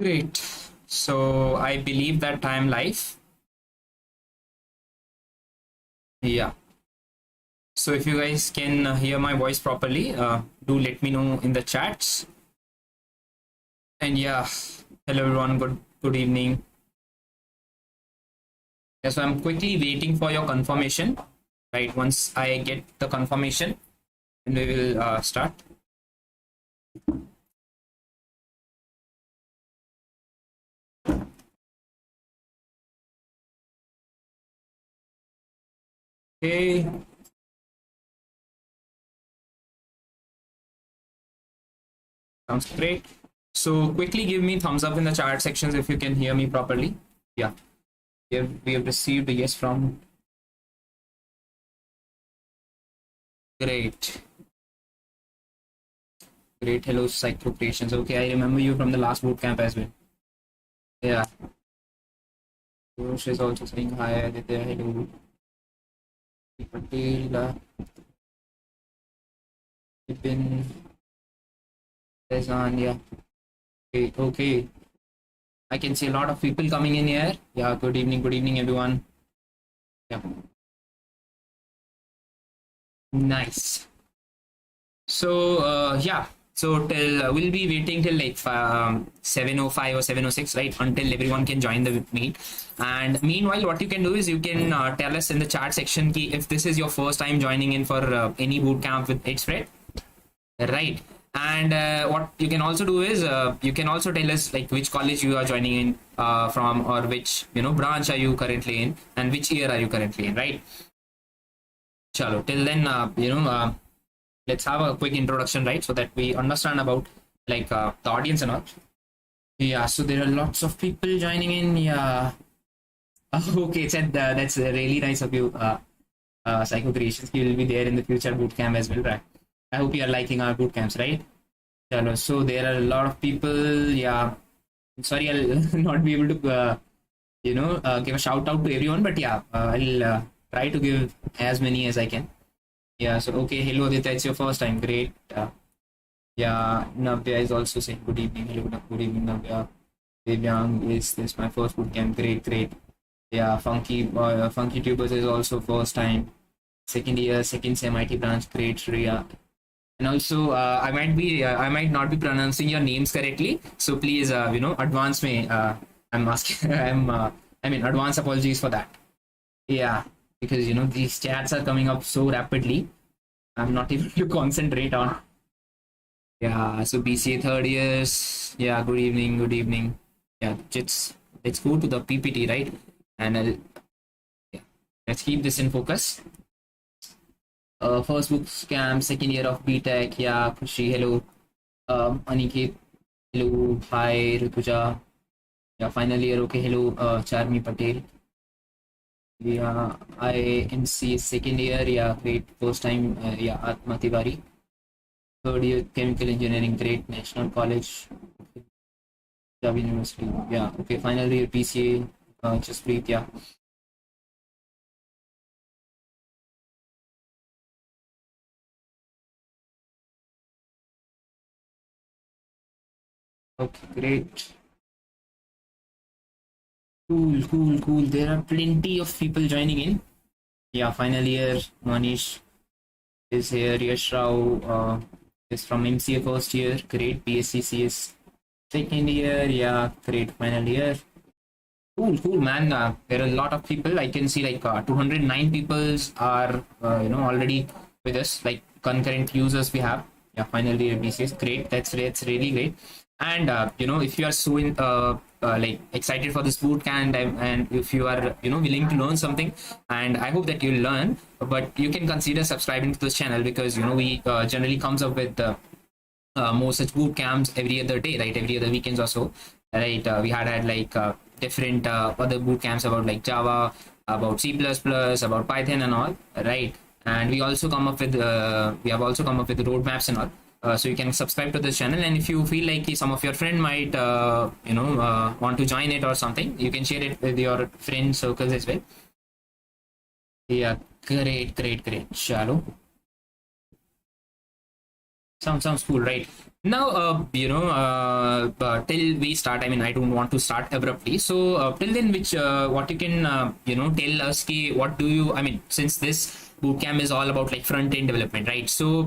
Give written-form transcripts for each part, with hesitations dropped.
Great. So I believe that I'm live. Yeah. So if you guys can hear my voice properly, do let me know in the chats. And yeah, hello everyone. Good evening. Yeah, so I'm quickly waiting for your confirmation. Right. Once I get the confirmation, then we will start. Okay. Sounds great. So quickly give me thumbs up in the chat sections if you can hear me properly. Yeah. We have received a yes from. Great. Great. Hello, Psycho Creations. Okay, I remember you from the last bootcamp as well. Yeah. Josh is also saying hi. Aditya, hello. Patel, Ibn, Rezan, yeah. Okay, okay. I can see a lot of people coming in here. Yeah, good evening, everyone. Yeah. Nice. So, yeah. So till we'll be waiting till like 7:05 or 7:06, right? Until everyone can join the meet. And meanwhile, what you can do is you can tell us in the chat section if this is your first time joining in for any bootcamp with edspread, right? And what you can also do is you can also tell us like which college you are joining in from, or which branch are you currently in, and which year are you currently in, right? Chalo. Till then, let's have a quick introduction, right, so that we understand about like the audience and all. Yeah, so there are lots of people joining in. Yeah. Okay, Chad, that's really nice of you. Psycho Creations, you will be there in the future bootcamp as well, right? I hope you are liking our bootcamps, right? Chalo. So there are a lot of people. Yeah. Sorry, I'll not be able to, give a shout out to everyone, but yeah, I'll try to give as many as I can. Yeah, so okay, hello Aditya, it's your first time. Great. Yeah, Navya is also saying good evening. Hello, good evening, Navya. Devyang, is this my first bootcamp? Great, great. Yeah, Funky Tubers is also first time. Second year, second sem IT branch. Great, Shreya. And also, I might not be pronouncing your names correctly. So please, advance me. I'm asking. Advance apologies for that. Yeah, because these chats are coming up so rapidly. I'm not able to concentrate on. Yeah, so BCA third years. Yeah, good evening, good evening. Yeah, let's go to the PPT, right? And let's keep this in focus. First bootcamp, second year of BTech. Yeah, Khushi, hello. Aniket, hello. Hi, Rituja. Yeah, final year. Okay, hello. Charmi Patel. Yeah, INC second year. Yeah, great. First time. Yeah, Atma Tiwari. Third year chemical engineering. Great. National College. Punjab University. Yeah. Okay. Final year PCA. Just breathe. Yeah. Okay. Great. Cool. Cool. Cool. There are plenty of people joining in. Yeah. Final year. Manish is here. Yash Rao is from MCA first year. Great. BSc CS second year. Yeah. Great. Final year. Cool, cool, man. There are a lot of people. I can see like 209 people are already with us, like concurrent users we have. Yeah, finally BCS. Great. That's really great. And if you are so like excited for this bootcamp, and if you are willing to learn something, and I hope that you'll learn, but you can consider subscribing to this channel, because we generally comes up with more such boot camps every other day, right? Every other weekends or so, right? We had like different other boot camps about like Java, about C++, about Python and all, right? And we also come up with we have also come up with roadmaps and all. So you can subscribe to this channel, and if you feel like some of your friend might want to join it or something, you can share it with your friend circles as well. Yeah, great. Chalo. Sounds cool, right? Now, till we start, I mean, I don't want to start abruptly. So, till then, which what you can tell us, ki, what do you? I mean, since this bootcamp is all about like front end development, right? So,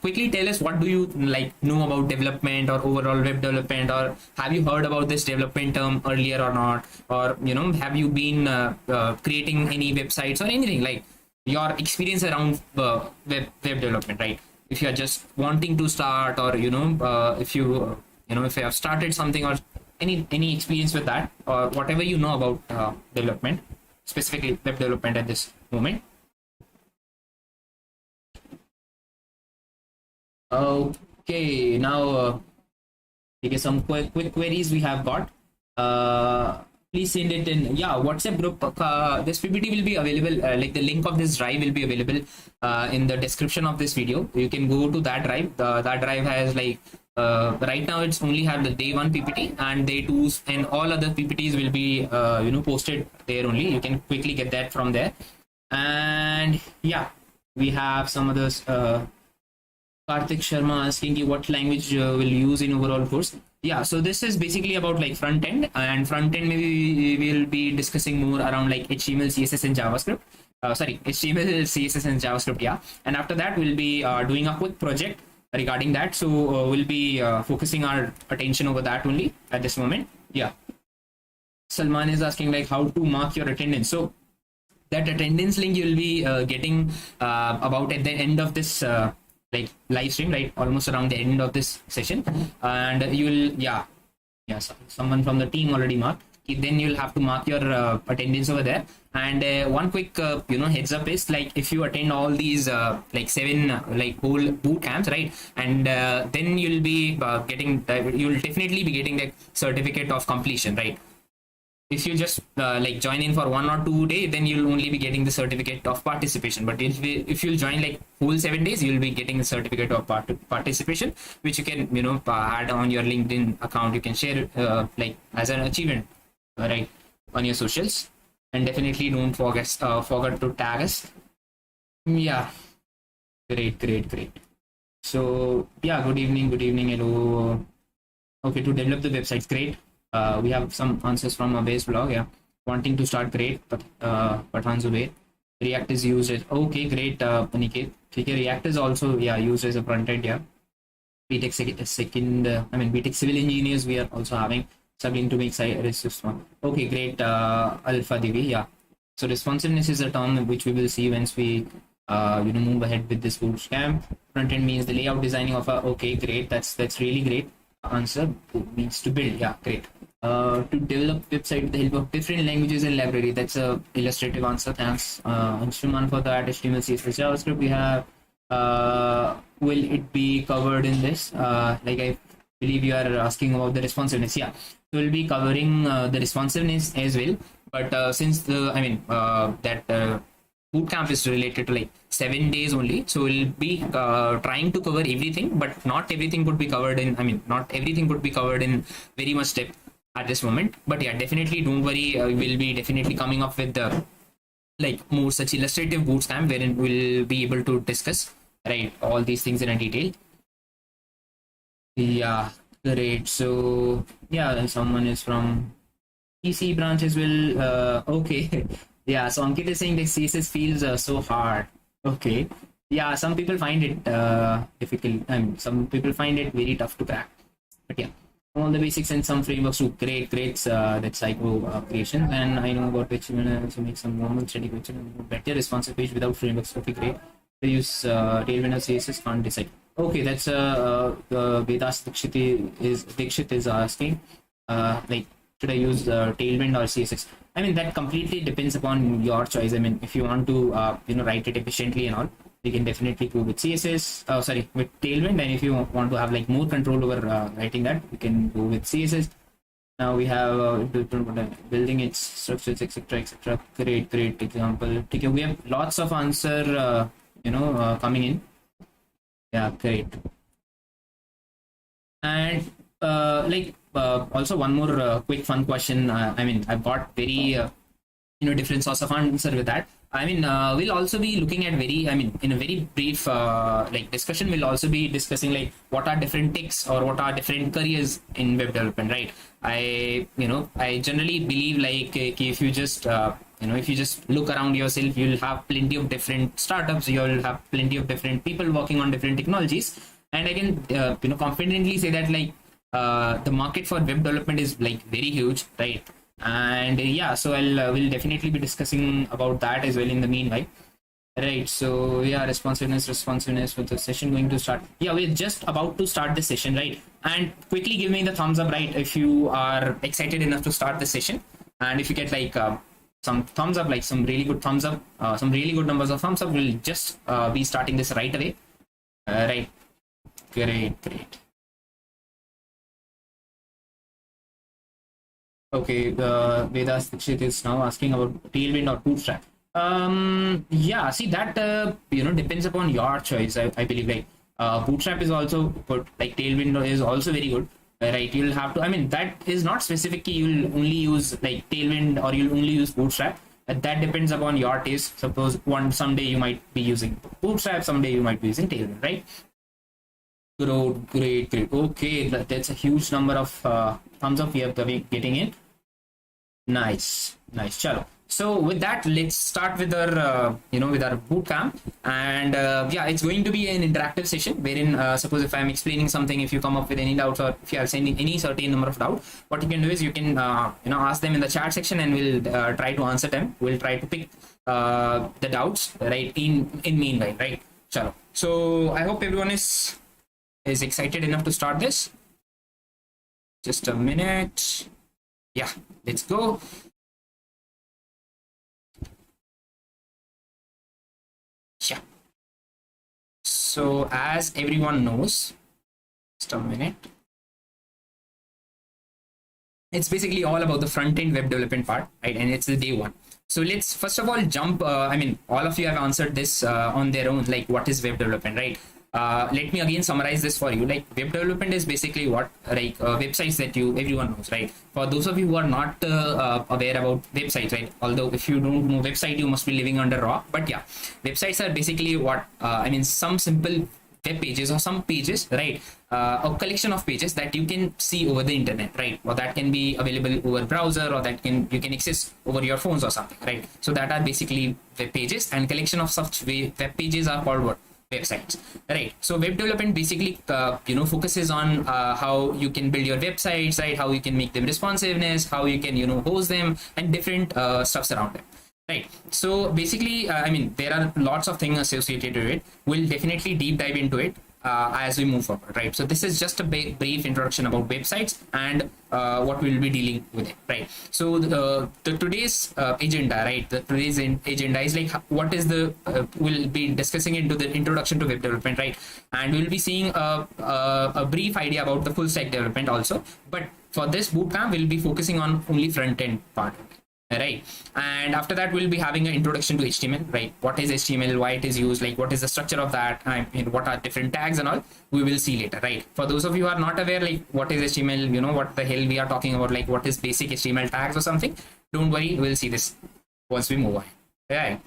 quickly tell us, what do you like know about development or overall web development, or have you heard about this development term earlier or not, or have you been creating any websites or anything like your experience around web development, right? If you are just wanting to start, or if if you have started something, or any experience with that, or whatever you know about development, specifically web development at this moment. Okay, now okay, some quick queries we have got. Please send it in WhatsApp group. This PPT will be available, like the link of this drive will be available in the description of this video. You can go to that drive. That drive has like right now it's only have the day 1 PPT, and day 2 and all other PPTs will be posted there only. You can quickly get that from there. And yeah, we have some others. Karthik Sharma asking you what language will use in overall course. Yeah, so this is basically about like front end, and front end maybe we will be discussing more around like HTML, CSS, and JavaScript. Sorry, HTML, CSS, and JavaScript. Yeah, and after that we'll be doing a quick project regarding that. So we'll be focusing our attention over that only at this moment. Yeah, Salman is asking like how to mark your attendance. So that attendance link you'll be getting about at the end of this. Like live stream, right? Almost around the end of this session, and you will someone from the team already marked. Then you'll have to mark your attendance over there. And one quick heads up is like if you attend all these like 7 like whole boot camps, right? And then you'll be you'll definitely be getting the certificate of completion, right? If you just like join in for 1 or 2 days, then you'll only be getting the certificate of participation. But if you'll join like whole 7 days, you'll be getting the certificate of participation, which you can add on your LinkedIn account. You can share like as an achievement, right, on your socials. And definitely don't forget to tag us. Yeah, great. So yeah, good evening, hello. Okay, to develop the websites, great. We have some answers from a base blog. Yeah, wanting to start, great. But Pathan Zubair, React is used as okay, great. Aniket, okay, React is also used as a front end. Yeah, BTech BTech civil engineers we are also having struggling to make site response. Okay, great. Alpha Divi, yeah. So responsiveness is a term which we will see once we move ahead with this bootcamp. Front end means the layout designing of a okay, great. That's really great. Answer means to build. Yeah, great. To develop website with the help of different languages and library. That's a illustrative answer. Thanks, Anshuman, for that. HTML, CSS, JavaScript. We have. Will it be covered in this? Like I believe you are asking about the responsiveness. Yeah, so we'll be covering the responsiveness as well. But since that bootcamp is related to like 7 days only, so we'll be trying to cover everything, but not everything could be covered in. Not everything could be covered in very much depth at this moment. But yeah, definitely don't worry. We'll be definitely coming up with the like more such illustrative bootcamp wherein we'll be able to discuss right all these things in a detail. Yeah, great. So yeah, someone is from PC branch as well. Okay. Yeah, so Ankit is saying that CSS feels so hard. Okay. Yeah, some people find it difficult. Some people find it very tough to crack. But yeah, all the basics and some frameworks too. Great. That's psycho creation. And I know about which to make some normal static website better responsive page without frameworks. Okay, great. They use Tailwind or CSS, can't decide. Okay, that's Vedas Dikshit is asking like should I use Tailwind or CSS? That completely depends upon your choice. If you want to write it efficiently and all, you can definitely go with CSS. With Tailwind. And if you want to have like more control over writing that, you can go with CSS. Now we have building its structures, etc. Great example. Okay, we have lots of answer coming in. Yeah, great. And also one more quick fun question. I've got very different sorts of answer with that. I mean, we'll also be looking at in a very brief like discussion, we'll also be discussing like what are different ticks or what are different careers in web development, right? I generally believe like if you just if you just look around yourself, you'll have plenty of different startups, you'll have plenty of different people working on different technologies, and I can confidently say that like the market for web development is like very huge, right? And yeah, so we'll definitely be discussing about that as well in the meanwhile, right? So yeah, responsiveness with the session going to start. Yeah, we're just about to start the session, right? And quickly give me the thumbs up, right, if you are excited enough to start the session, and if you get like some thumbs up, like some really good thumbs up, some really good numbers of thumbs up, we'll just be starting this right away. Right, great. Okay, Vedas Dikshit is now asking about Tailwind or Bootstrap. Yeah, see that depends upon your choice. I believe like Bootstrap is also good, like Tailwind is also very good, right? You'll have to. I mean, that is not specifically you'll only use like Tailwind or you'll only use Bootstrap. That depends upon your taste. Suppose someday you might be using Bootstrap, someday you might be using Tailwind, right? Great. Okay, that's a huge number of thumbs up we are getting in. Nice. Chalo. So with that, let's start with our with our bootcamp, and yeah, it's going to be an interactive session wherein suppose if I'm explaining something, if you come up with any doubts or if you are sending any certain number of doubts, what you can do is you can ask them in the chat section, and we'll try to answer them. We'll try to pick the doubts right in meanwhile, right? Chalo. So I hope everyone is excited enough to start this. Just a minute. Yeah, let's go. Yeah. So as everyone knows, just a minute. It's basically all about the front-end web development part, right? And it's the day one. So let's first of all jump. All of you have answered this on their own, like what is web development, right? Let me again summarize this for you. Like web development is basically what, like websites that everyone knows, right? For those of you who are not aware about websites, right? Although if you don't know website, you must be living under rock. But yeah, websites are basically what some simple web pages or some pages, right? A collection of pages that you can see over the internet, right? Or that can be available over browser, or that you can access over your phones or something, right? So that are basically web pages, and collection of such web pages are called what? Websites, right? So web development basically focuses on how you can build your websites, right? How you can make them responsiveness, how you can host them, and different stuffs around them, right? So basically there are lots of things associated with it. We'll definitely deep dive into it as we move forward, right? So this is just a brief introduction about websites and what we'll be dealing with it, right? So the today's agenda, right? Today's agenda is like what is the we'll be discussing into the introduction to web development, right? And we'll be seeing a brief idea about the full stack development also. But for this bootcamp, we'll be focusing on only front end part, right? And after that we'll be having an introduction to HTML, right? What is HTML, why it is used, like what is the structure of that, what are different tags and all, we will see later, right? For those of you who are not aware, like what is HTML, what the hell we are talking about, like what is basic HTML tags or something, don't worry, we'll see this once we move on, right?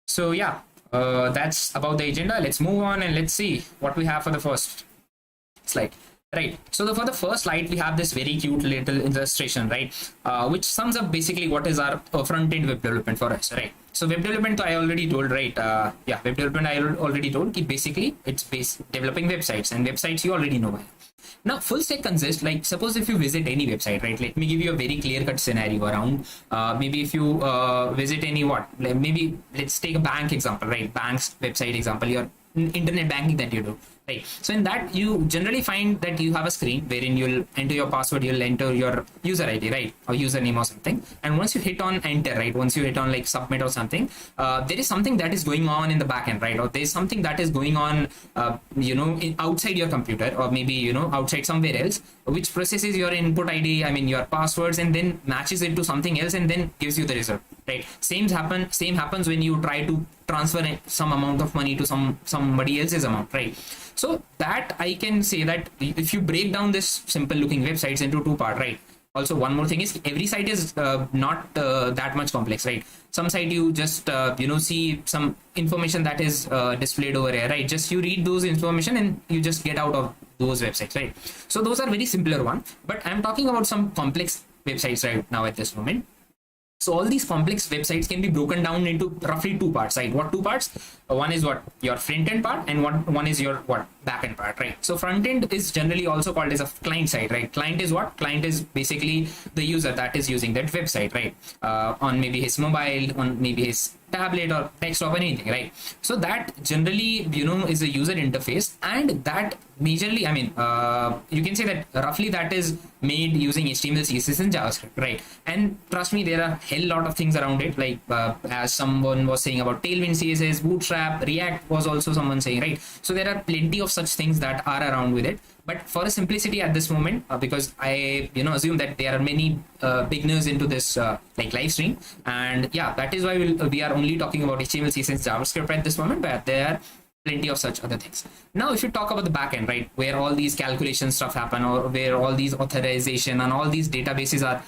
So yeah, that's about the agenda. Let's move on and let's see what we have for the first slide. Right. So for the first slide, we have this very cute little illustration, right? Which sums up basically what is our front-end web development for us, right? So web development, I already told, right? Web development, I already told. Basically, it's developing websites, and websites you already know. Now, full stack consists, like, suppose if you visit any website, right? Let me give you a very clear-cut scenario around. Maybe if you visit any maybe let's take a bank example, right? Bank's website example, your internet banking that you do, right? So in that, you generally find that you have a screen wherein you'll enter your password, you'll enter your user ID, right? Or username or something. And once you hit on enter, right? Once you hit on like submit or something, there is something that is going on in the backend, right? Or there's something that is going on, outside your computer, or maybe, outside somewhere else, which processes your input ID, your passwords, and then matches it to something else and then gives you the result, right? Same happens when you try to transfer some amount of money to somebody else's amount, right? So that I can say that if you break down this simple looking websites into two parts, right? also one more thing is every site is not that much complex, right? Some site you just see some information that is displayed over here, right? Just you read those information and you just get out of those websites, right? So those are very simpler one, but I'm talking about some complex websites right now at this moment. So all these complex websites can be broken down into roughly two parts, right? What two parts? One is what your front end part, and one is your what back end part, right? So front end is generally also called as a client side, right? Client is what? Client is basically the user that is using that website, right? On maybe his mobile, on maybe his tablet or desktop or anything, right? So that generally is a user interface, and that majorly, I mean, you can say that roughly that is made using HTML, CSS, and JavaScript, right? And trust me, there are a hell lot of things around it, like as someone was saying about Tailwind CSS, Bootstrap, React was also someone saying, right? So there are plenty of such things that are around with it. But for a simplicity at this moment, because I assume that there are many beginners into this like live stream, and yeah, that is why we are only talking about HTML, CSS, JavaScript at this moment, but there are plenty of such other things. Now, if you talk about the backend, right, where all these calculation stuff happen, or where all these authorization and all these databases are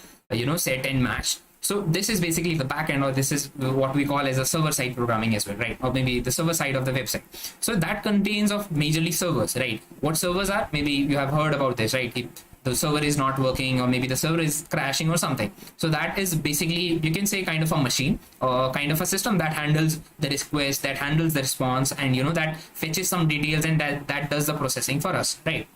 set and matched. So this is basically the backend, or this is what we call as a server side programming as well, right? Or maybe the server side of the website. So that contains of majorly servers, right? What servers are? Maybe you have heard about this, right? If the server is not working, or maybe the server is crashing or something. So that is basically, you can say, kind of a machine, or kind of a system that handles the request, that handles the response, and that fetches some details, and that does the processing for us, right?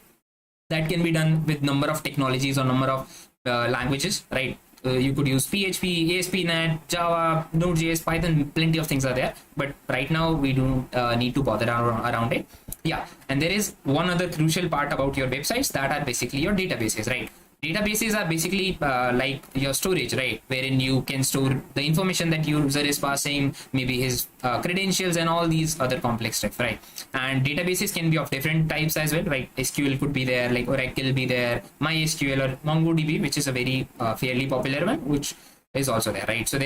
That can be done with number of technologies or number of languages, right? You could use PHP, ASP.NET, Java, Node.js, Python, plenty of things are there. But right now we don't need to bother around it. Yeah, and there is one other crucial part about your websites, that are basically your databases, right? Databases are basically like your storage, right? Wherein you can store the information that user is passing, maybe his credentials and all these other complex stuff, right? And databases can be of different types as well, right? SQL could be there, like Oracle be there, MySQL or MongoDB, which is a very fairly popular one, which is also there, right? So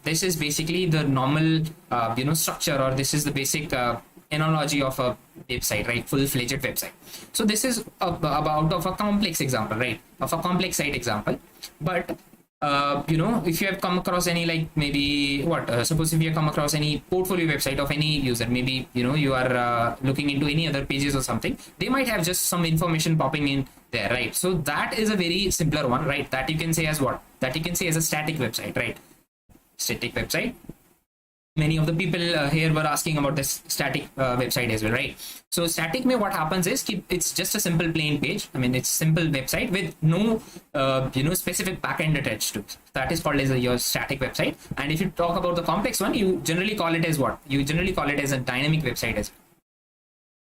this is basically the normal structure, or this is the basic analogy of a website, right? Full-fledged website. So this is about of a complex example, right? Of a complex site example. But if you have come across any, like maybe suppose if you have come across any portfolio website of any user, maybe you are looking into any other pages or something, they might have just some information popping in there, right? So that is a very simpler one, right? That you can say as what? That you can say as a static website, right? Static website. Many of the people here were asking about this static website as well, right? So static mein what happens is it's just a simple plain page. I mean, it's simple website with no specific backend attached to it. That is called as your static website. And if you talk about the complex one, you generally call it as what? You generally call it as a dynamic website as well.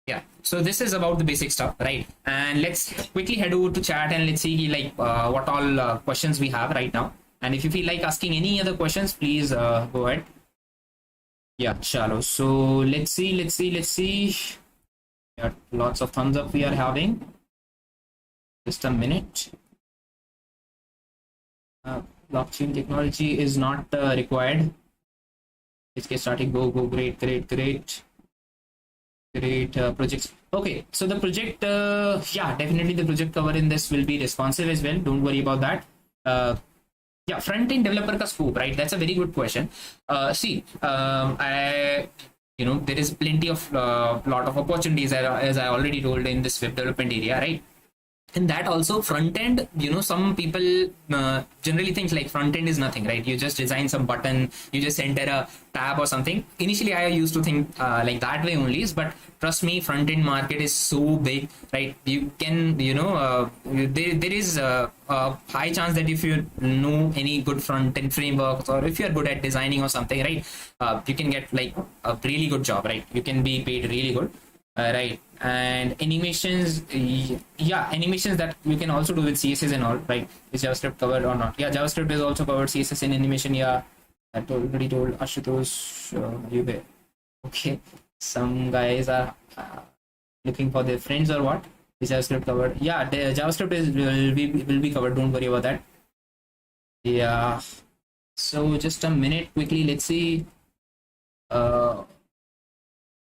Yeah, so this is about the basic stuff, right? And let's quickly head over to chat and let's see like what all questions we have right now. And if you feel like asking any other questions, please go ahead. Yeah, chalo. So let's see. Yeah, lots of thumbs up we are having. Just a minute. Blockchain technology is not required. Let's get started. Go. Great projects. Okay, so the project, yeah, definitely the project cover in this will be responsive as well. Don't worry about that. Yeah, front-end developer ka scope, right? That's a very good question. See, there is plenty of lot of opportunities, as I already told, in this web development area, right? And that also front end, some people generally think like front end is nothing, right? You just design some button, you just enter a tab or something. Initially, I used to think like that way only, but trust me, front end market is so big, right? You can, there is a high chance that if you know any good front end frameworks, or if you're good at designing or something, right, you can get like a really good job, right? You can be paid really good. Right, and animations, yeah, animations that you can also do with CSS and all, right? Is JavaScript covered or not? Yeah, JavaScript is also covered. CSS and animation, yeah, I already told Ashutosh, you there? Okay, some guys are looking for their friends or what? Is JavaScript covered? Yeah, the JavaScript will be covered. Don't worry about that. Yeah, so just a minute, quickly, let's see.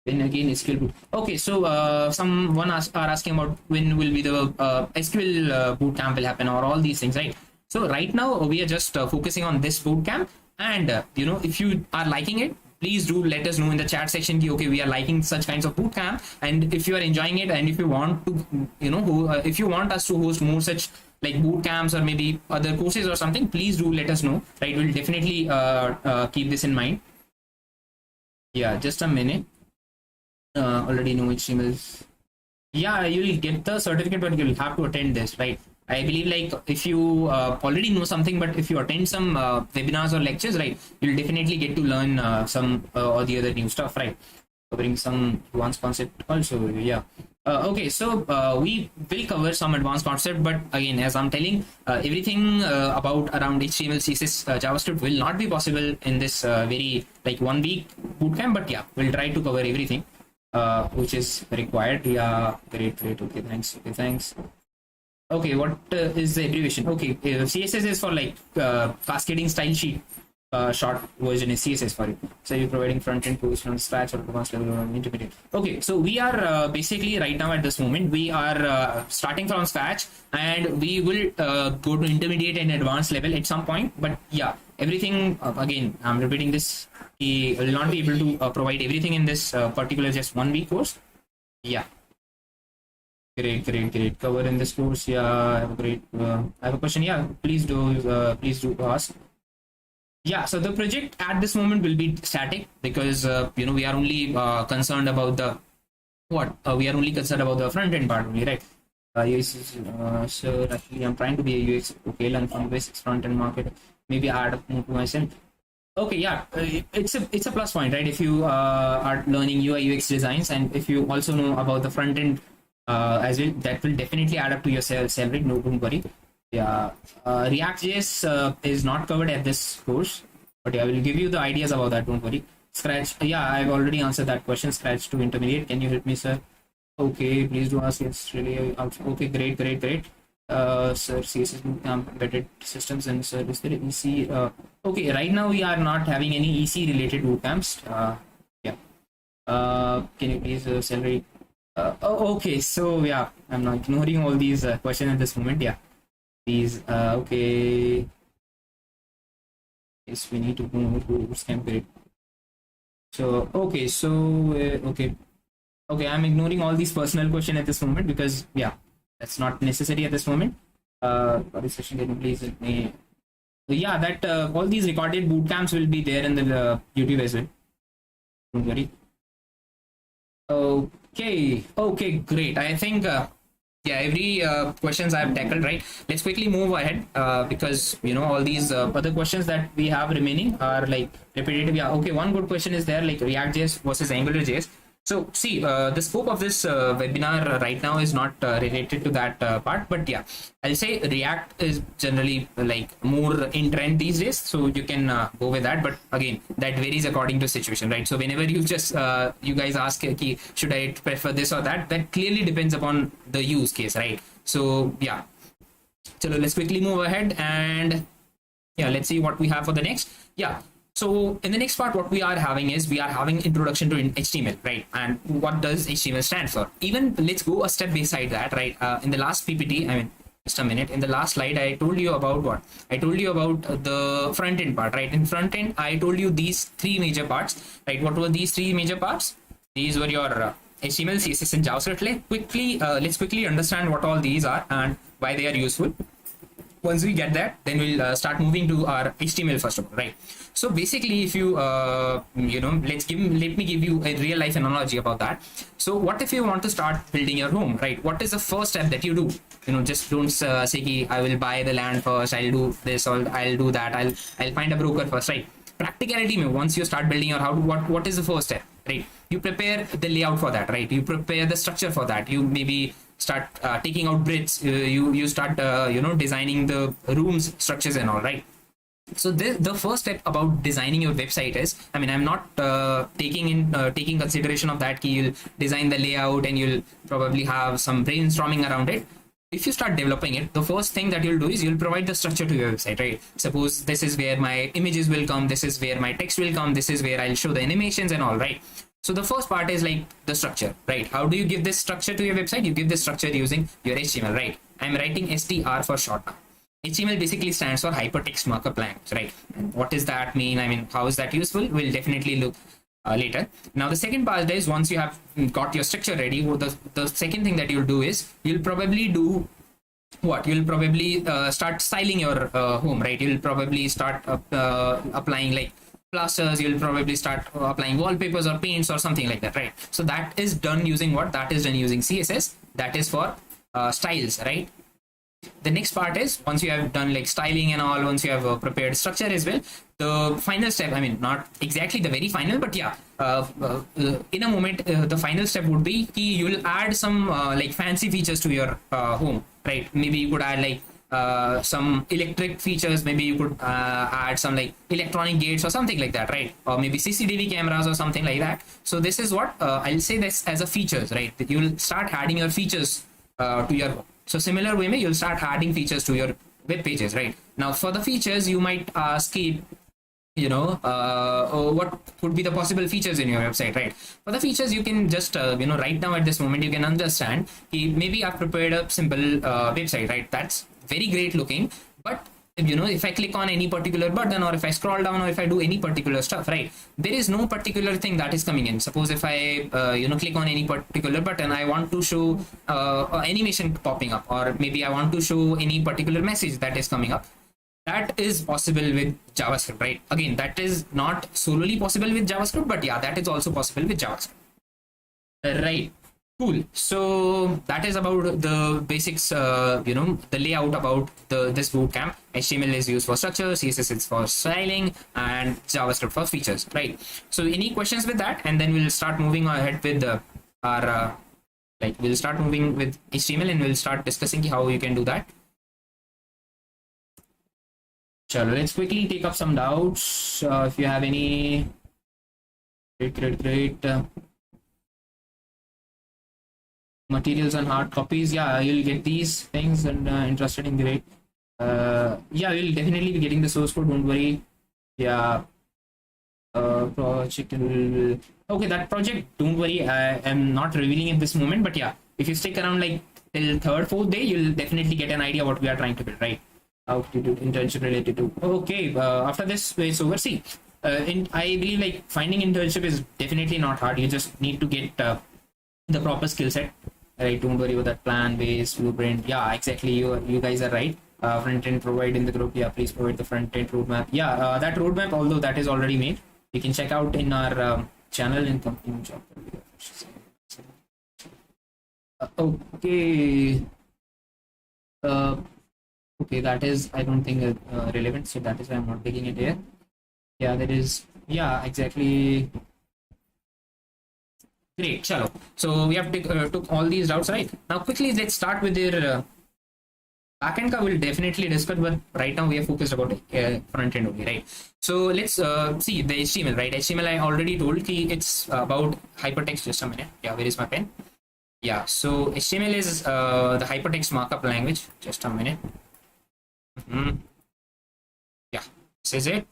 Then again SQL. Okay, so someone are asking about when will be the SQL bootcamp will happen, or all these things, right? So right now we are just focusing on this bootcamp, and if you are liking it, please do let us know in the chat section ki, okay, we are liking such kinds of bootcamp, and if you are enjoying it, and if you want to if you want us to host more such like boot camps or maybe other courses or something, please do let us know, right? We'll definitely keep this in mind. Yeah, just a minute. Already know HTML. Yeah, you'll get the certificate, but you'll have to attend this, right? I believe like if you already know something, but if you attend some webinars or lectures, right, you'll definitely get to learn some or the other new stuff, right? Covering some advanced concept also. Yeah. Okay, so we will cover some advanced concept, but again, as I'm telling, everything about around HTML, CSS, JavaScript will not be possible in this very like 1 week bootcamp. But yeah, we'll try to cover everything which is required. Yeah, great. Okay, thanks. Okay, thanks. Okay, what is the abbreviation? Okay, CSS is for like cascading style sheet. Short version is CSS for it. So you're providing front-end course from scratch or advanced level or intermediate. Okay, so we are basically right now at this moment, we are starting from scratch, and we will go to intermediate and advanced level at some point. But yeah, everything, again, I'm repeating this, we will not be able to provide everything in this particular just 1 week course. Yeah. Great. Cover in this course. Yeah, I have a great. I have a question. Yeah, please do ask. Yeah, so the project at this moment will be static because we are only concerned about the we are only concerned about the front end part only, right? Yes, so actually I'm trying to be a UX. Okay, learn from basics front end market. Maybe add up more to myself. Okay, yeah, it's a plus point, right? If you are learning UI UX designs, and if you also know about the front end as well, that will definitely add up to your salary. No, don't worry. Yeah, React.js is not covered at this course, but yeah, I will give you the ideas about that. Don't worry. Scratch. Yeah, I've already answered that question. Scratch to intermediate. Can you help me, sir? Okay, please do ask. It's really okay. Great. Sir, CSS embedded systems, and sir, is there EC? Okay, right now we are not having any EC related bootcamps. Yeah. Can you please salary? Okay, so yeah, I'm not ignoring all these questions at this moment. Yeah. Please, okay. Yes, we need to go to Bootcamp period. So, okay, so, okay, I'm ignoring all these personal questions at this moment because, yeah, that's not necessary at this moment. This session, can you please help me? Yeah, that all these recorded bootcamps will be there in the YouTube as well. Don't worry. Okay, great. I think. Yeah, every questions I've tackled, right? Let's quickly move ahead because all these other questions that we have remaining are like repetitive. Yeah, okay, one good question is there, like React.js versus AngularJS. So see, the scope of this webinar right now is not related to that part, but yeah, I'll say React is generally like more in trend these days, so you can go with that. But again, that varies according to situation, right? So whenever you just you guys ask, should I prefer this or that? That clearly depends upon the use case, right? So yeah, so let's quickly move ahead and yeah, let's see what we have for the next. Yeah. So in the next part, what we are having is we are having introduction to HTML, right? And what does HTML stand for? Even let's go a step beside that, right? In the last PPT, I mean, just a minute. In the last slide, I told you about what? I told you about the front end part, right? In front end, I told you these three major parts, right? What were these three major parts? These were your HTML, CSS, and JavaScript. Let's quickly understand what all these are and why they are useful. Once we get that, then we'll start moving to our HTML first of all, right? So basically, if you let me give you a real life analogy about that. So what if you want to start building your home, right? What is the first step that you do? Just don't say I will buy the land first, I'll do this or I'll do that, I'll find a broker first, right? Practicality, once you start building your house, what is the first step, right? You prepare the layout for that, right? You prepare the structure for that. You maybe start taking out bricks, you start designing the rooms, structures and all, right? So the first step about designing your website is, I mean, I'm not taking consideration of that, you'll design the layout and you'll probably have some brainstorming around it. If you start developing it, the first thing that you'll do is you'll provide the structure to your website, right? Suppose this is where my images will come, this is where my text will come, this is where I'll show the animations and all, right? So the first part is like the structure, right? How do you give this structure to your website? You give this structure using your HTML, right? I'm writing str for short now. HTML basically stands for hypertext markup language, right? And what does that mean? I mean, how is that useful? We'll definitely look later. Now, the second part is, once you have got your structure ready, the second thing that you'll do is you'll probably do what? You'll probably start styling your home, right? You'll probably start applying like plasters. You'll probably start applying wallpapers or paints or something like that, right? So that is done using what? That is done using CSS. That is for styles, right? The next part is, once you have done like styling and all, once you have prepared structure as well, the final step, I mean, not exactly the very final, but yeah, in a moment, the final step would be you'll add some like fancy features to your home, right? Maybe you could add like some electric features. Maybe you could add some like electronic gates or something like that, right? Or maybe CCTV cameras or something like that. So this is what I'll say this as a features, right? You'll start adding your features to your. So similar way, you'll start adding features to your web pages, right? Now, for the features, you might ask, what could be the possible features in your website, right? For the features, you can just, right now at this moment, you can understand, maybe I've prepared a simple website, right? That's very great looking, but if I click on any particular button, or if I scroll down, or if I do any particular stuff, right, there is no particular thing that is coming in. Suppose if I click on any particular button, I want to show animation popping up, or maybe I want to show any particular message that is coming up. That is possible with JavaScript, right? Again, that is not solely possible with JavaScript, but yeah, that is also possible with JavaScript, right? Cool. So that is about the basics, the layout about this bootcamp. HTML is used for structure, CSS is for styling, and JavaScript for features, right? So any questions with that? And then we'll start moving ahead with we'll start moving with HTML, and we'll start discussing how you can do that. So let's quickly take up some doubts. If you have any, great. Materials and hard copies, yeah, you'll get these things, and interested in great. Yeah, you'll definitely be getting the source code, don't worry. Yeah, project, okay, that project, don't worry, I am not revealing at this moment, but yeah, if you stick around like till third, fourth day, you'll definitely get an idea what we are trying to build, right? How to do internship related to. Okay, after this it's over. See, I believe like finding internship is definitely not hard. You just need to get the proper skill set, right? Don't worry about that plan, base, blueprint. Yeah, exactly. You guys are right. Front end provide in the group. Yeah, please provide the front end roadmap. Yeah, that roadmap, although that is already made, you can check out in our channel in company job. Okay. Okay, that is, I don't think relevant, so that is why I'm not taking it here. Yeah, that is, yeah, exactly. Great, chalo. So we have took all these doubts, right? Now quickly let's start with their backend ka we'll definitely discuss, but right now we are focused about front end only, right? So let's see the HTML, right? HTML I already told ki it's about hypertext. Just a minute. Yeah, where is my pen? Yeah, so HTML is the hypertext markup language. Just a minute. Yeah, this is it.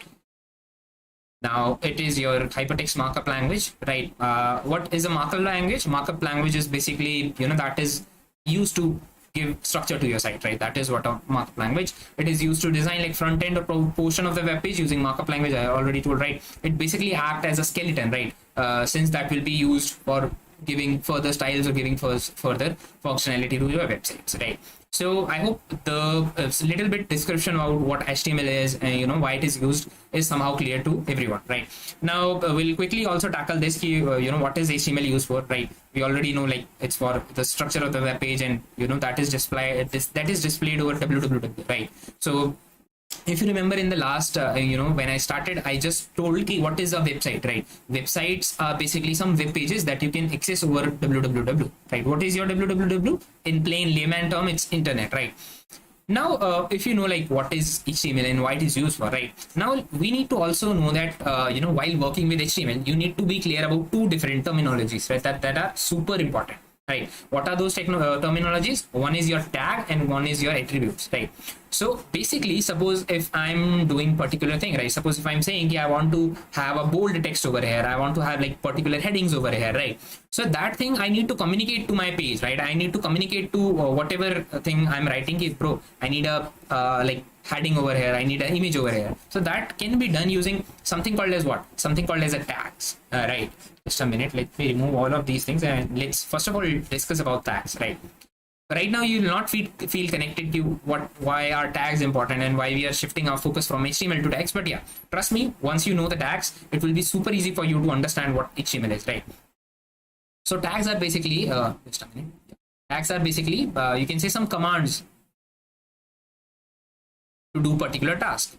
Now it is your hypertext markup language, right? What is a markup language? Markup language is basically, that is used to give structure to your site, right? That is what a markup language. It is used to design like front end or portion of the web page using markup language. I already told, right? It basically acts as a skeleton, right? Since that will be used for giving further styles or giving further functionality to your websites, right? So I hope the little bit description about what HTML is and why it is used is somehow clear to everyone, right? Now we'll quickly also tackle this what is HTML used for, right? We already know like it's for the structure of the web page, and that is displayed over www, right? So if you remember in the last when I started, I just told you what is a website, right? Websites are basically some web pages that you can access over www, right? What is your www? In plain layman term, it's internet, right? Now if you know like what is HTML and why it is used for, right? Now we need to also know that while working with HTML, you need to be clear about two different terminologies, right? That are super important. right? What are those terminologies? One is your tag and one is your attributes, right? So basically, suppose if I'm doing particular thing, right? Suppose if I'm saying, yeah, I want to have a bold text over here, I want to have like particular headings over here, right? So that thing I need to communicate to my page, right? I need to communicate to whatever thing I'm writing is, bro, I need a like heading over here, I need an image over here. So that can be done using something called as what? Something called as a tags, right? Just a minute, let me remove all of these things and let's first of all discuss about tags, right? Right now you will not feel connected to why are tags important and why we are shifting our focus from HTML to tags. But yeah, trust me, once you know the tags, it will be super easy for you to understand what HTML is, right? So tags are basically just a minute. Tags are basically you can say some commands to do particular task.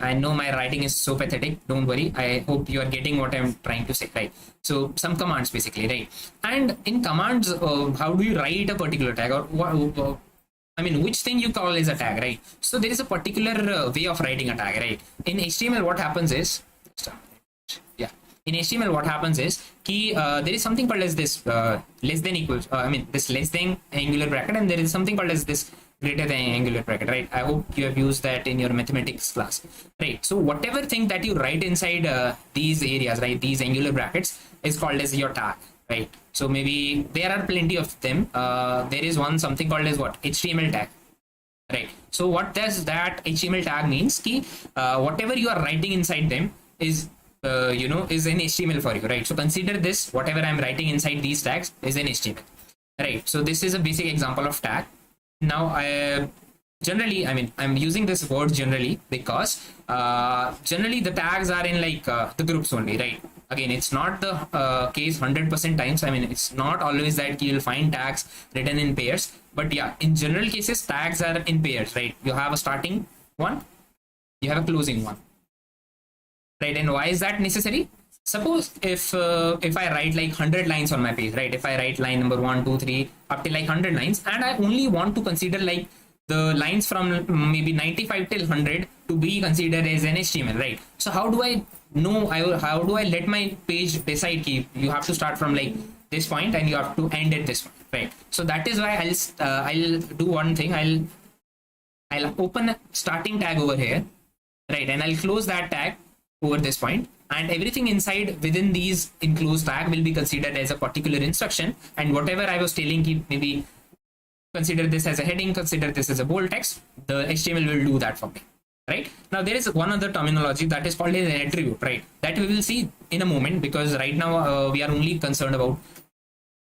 I know my writing is so pathetic. Don't worry. I hope you are getting what I'm trying to say, right? So some commands basically, right? And in commands, how do you write a particular tag, or what? I mean, which thing you call is a tag, right? So there is a particular way of writing a tag, right? In HTML, what happens is, yeah. In HTML, what happens is, there is something called as this less than equals. I mean, this less than angular bracket, and there is something called as this greater than angular bracket, right? I hope you have used that in your mathematics class, right? So whatever thing that you write inside these areas, right, these angular brackets is called as your tag, right? So maybe there are plenty of them. There is one something called as what? HTML tag, right? So what does that HTML tag means? Whatever you are writing inside them is is an HTML for you, right? So consider this, whatever I'm writing inside these tags is an HTML, right? So this is a basic example of tag. Now, generally, I mean, I'm using this word generally because generally the tags are in like the groups only, right? Again, it's not the case 100% times. I mean, it's not always that you'll find tags written in pairs, but yeah, in general cases, tags are in pairs, right? You have a starting one, you have a closing one, right? And why is that necessary? Suppose if I write like 100 lines on my page, right? If I write line number 1, 2, 3 up to like 100 lines, and I only want to consider like the lines from maybe 95 till 100 to be considered as an HTML, right? So how do I know? How do I let my page decide? You have to start from like this point and you have to end at this point, right? So that is why I'll do one thing. I'll open a starting tag over here, right? And I'll close that tag over this point. And everything inside within these enclosed tag will be considered as a particular instruction. And whatever I was telling, maybe consider this as a heading, consider this as a bold text, the HTML will do that for me, right? Now there is one other terminology that is called an attribute, right? That we will see in a moment, because right now we are only concerned about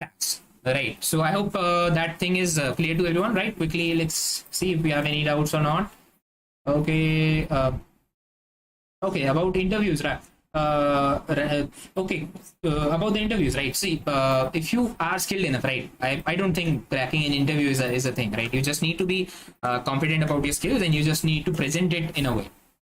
tags, right? So I hope that thing is clear to everyone, right? Quickly, let's see if we have any doubts or not. Okay. Okay, about interviews, right? Okay, about the interviews, right? See, if you are skilled enough, right? I don't think cracking an interview is a thing, right? You just need to be confident about your skills, and you just need to present it in a way,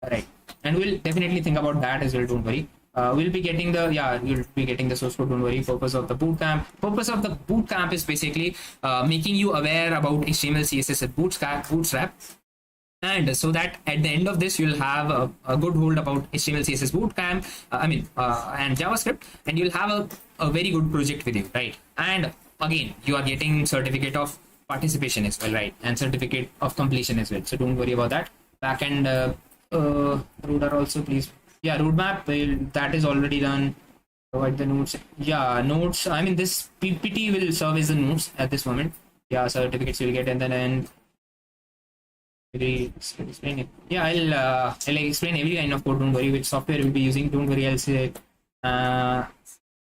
right? And we'll definitely think about that as well. Don't worry. We'll be getting you'll be getting the source code. Don't worry. Purpose of the bootcamp is basically making you aware about HTML, CSS, and Bootstrap. And so that at the end of this, you'll have a good hold about HTML, CSS, Bootcamp, and JavaScript, and you'll have a very good project with you, right? And again, you are getting certificate of participation as well, right? And certificate of completion as well. So don't worry about that. Backend router also, please. Yeah, roadmap, that is already done. Provide the notes. Yeah, notes. I mean, this PPT will serve as the notes at this moment. Yeah, certificates you'll get, and then explain it. Yeah, I'll explain every line of code. Don't worry which software we'll be using. Don't worry, I'll say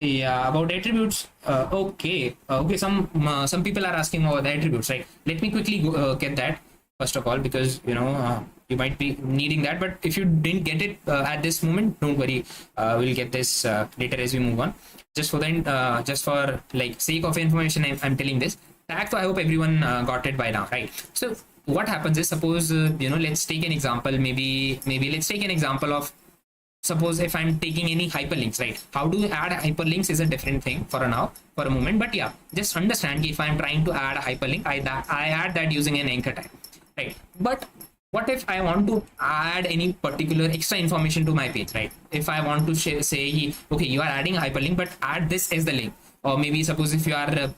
yeah, about attributes. Okay. Some people are asking about the attributes, right? Let me quickly get that first of all, because you might be needing that. But if you didn't get it at this moment, don't worry. We'll get this later as we move on. Just for like sake of information, I'm telling this tag. So I hope everyone got it by now, right? So what happens is, suppose let's take an example. Maybe let's take an example of, suppose if I'm taking any hyperlinks, right? How do you add hyperlinks is a different thing for a moment. But yeah, just understand if I'm trying to add a hyperlink, I add that using an anchor tag, right? But what if I want to add any particular extra information to my page, right? If I want to say, okay, you are adding a hyperlink, but add this as the link. Or maybe suppose if you are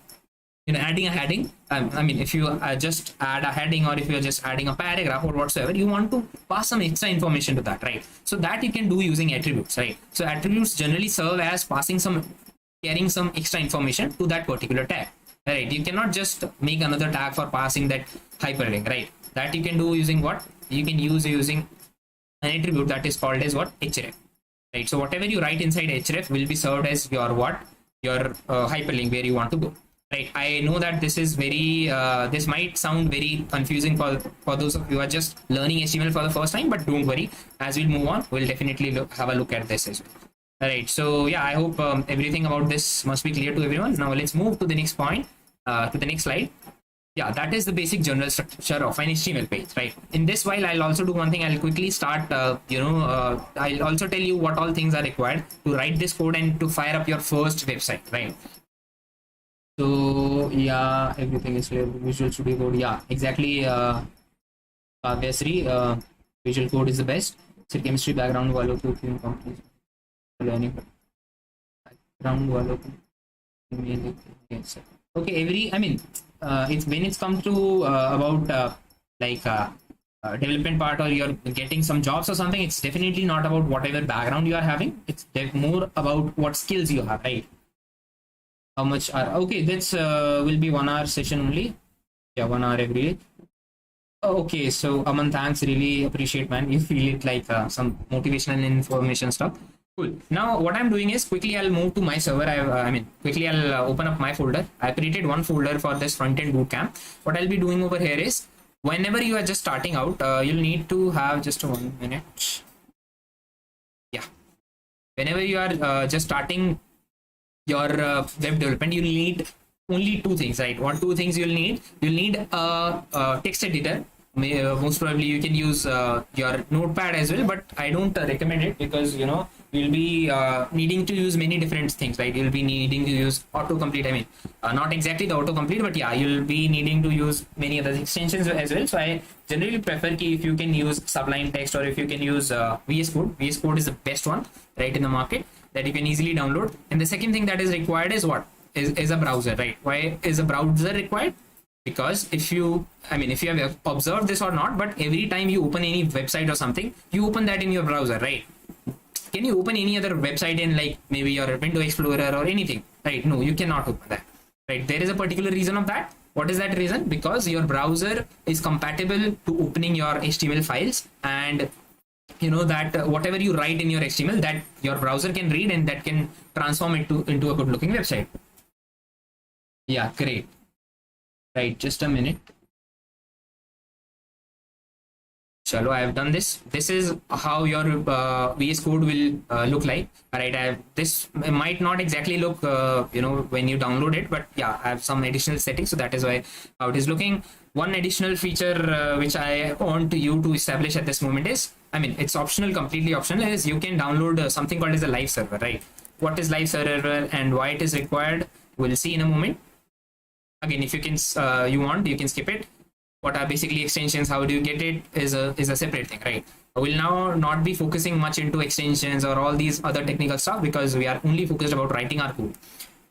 adding a heading, I mean, if you just add a heading, or if you're just adding a paragraph or whatsoever, you want to pass some extra information to that, right? So that you can do using attributes, right? So attributes generally serve as carrying some extra information to that particular tag, right? You cannot just make another tag for passing that hyperlink, right? That you can do using what? You can use using an attribute that is called as what? Href, right? So whatever you write inside href will be served as your what? Your hyperlink where you want to go, right? I know that this is very, this might sound very confusing for those of you who are just learning HTML for the first time, but don't worry. As we move on, we'll definitely have a look at this as well. All right. So yeah, I hope everything about this must be clear to everyone. Now let's move to the next point, to the next slide. Yeah, that is the basic general structure of an HTML page, right? In this while, I'll also do one thing. I'll quickly start, I'll also tell you what all things are required to write this code and to fire up your first website, right? So yeah, everything is clear. Visual Studio Code, yeah, exactly. Visual Code is the best. So chemistry background walo to learning background walo. Okay, it's when it's come to about development part, or you're getting some jobs or something, it's definitely not about whatever background you are having. It's more about what skills you have, right? How much are okay? This will be 1 hour session only. Yeah, 1 hour every day. Okay, so Aman, thanks. Really appreciate, man. You feel it like some motivational information stuff. Cool. Now what I'm doing is quickly I'll move to my server. Quickly I'll open up my folder. I created one folder for this Frontend Bootcamp. What I'll be doing over here is, whenever you are just starting out, you'll need to have just 1 minute. Yeah. Whenever you are just starting your web development, you'll need only 2 things, right? What 2 things you'll need? You'll need a text editor. Most probably you can use your notepad as well, but I don't recommend it, because you'll be needing to use many different things, right? You'll be needing to use autocomplete. Not exactly the autocomplete, but yeah, you'll be needing to use many other extensions as well. So I generally prefer if you can use Sublime Text, or if you can use VS Code. VS Code is the best one right in the market that you can easily download. And the second thing that is required is what? Is a browser, right? Why is a browser required? Because if you have observed this or not, but every time you open any website or something, you open that in your browser, right? Can you open any other website in like maybe your Window Explorer or anything, right? No, you cannot open that, right? There is a particular reason of that. What is that reason? Because your browser is compatible to opening your HTML files, and that whatever you write in your HTML, that your browser can read, and that can transform it into a good looking website. Yeah, great. Right, just a minute. Chalo, I have done this. This is how your VS Code will look like. Right, this might not exactly look, when you download it, but yeah, I have some additional settings, so that is why how it is looking. One additional feature which I want you to establish at this moment is, it's optional, completely optional, is you can download something called as a live server, right? What is live server and why it is required, we'll see in a moment. Again, if you can, you can skip it. What are basically extensions? How do you get it? Is a separate thing, right? We'll now not be focusing much into extensions or all these other technical stuff, because we are only focused about writing our code.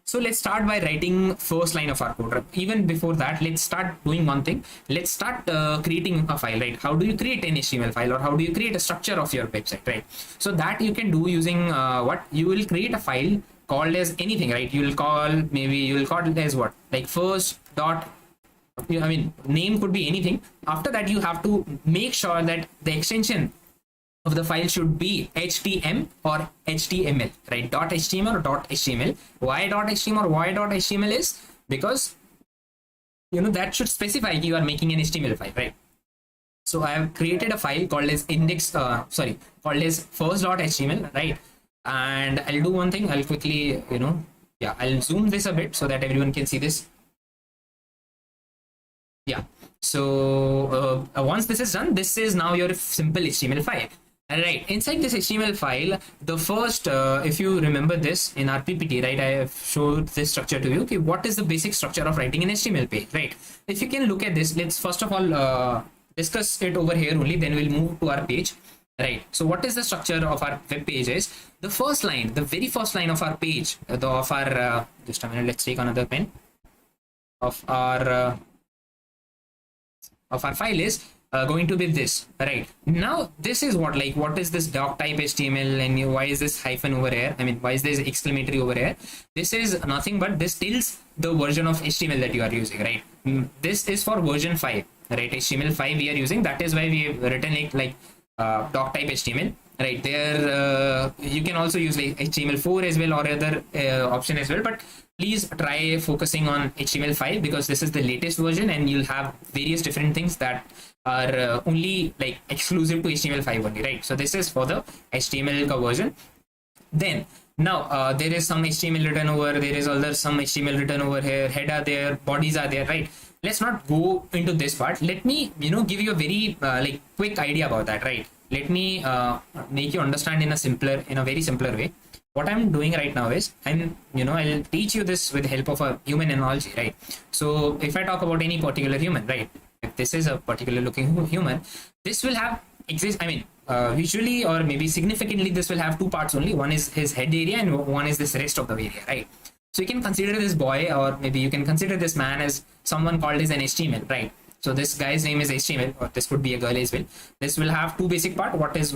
So let's start by writing first line of our code. Even before that, let's start doing one thing. Let's start creating a file, right? How do you create an HTML file, or how do you create a structure of your website, right? So that you can do using what? You will create a file called as anything, right? You will call it as what? Like first dot, name could be anything. After that, you have to make sure that the extension of the file should be HTML or HTML, right? .html or .html. Why .html or why .html is because that should specify you are making an HTML file, right? So I have created a file called as called as first.html, right? And I'll do one thing. I'll quickly, I'll zoom this a bit so that everyone can see this. Yeah. So once this is done, this is now your simple HTML file. Right, inside this HTML file, the first, if you remember this in our PPT, right, I have showed this structure to you. Okay, what is the basic structure of writing an HTML page, right? If you can look at this, let's first of all discuss it over here only, then we'll move to our page. Right. So what is the structure of our web page is the first line, the very first line of our page, of our, just a minute, let's take another pen, of our file is going to be this. Right. Now, this is what, like, what is this doc type HTML, and why is this hyphen over here? I mean, why is this exclamatory over here? This is nothing but this tells the version of HTML that you are using, right? This is for version 5, right? HTML5 we are using. That is why we have written it like doc type HTML, right? There you can also use like HTML4 as well, or other option as well, but please try focusing on HTML5 because this is the latest version, and you'll have various different things that are only like exclusive to HTML5 only, right? So this is for the HTML version. Then now there is some HTML written over, there is some HTML written over here, header there, bodies are there, right? Let's not go into this part. Let me, give you a very like quick idea about that, right? Let me make you understand in a very simpler way. What I'm doing right now is I'll teach you this with the help of a human analogy, right? So if I talk about any particular human, right? If this is a particular looking human, this will have visually or maybe significantly, this will have two parts only. One is his head area and one is this rest of the area, right? So you can consider this boy, or maybe you can consider this man as someone called as an HTML, right? So this guy's name is HTML, or this could be a girl as well. This will have two basic parts. What is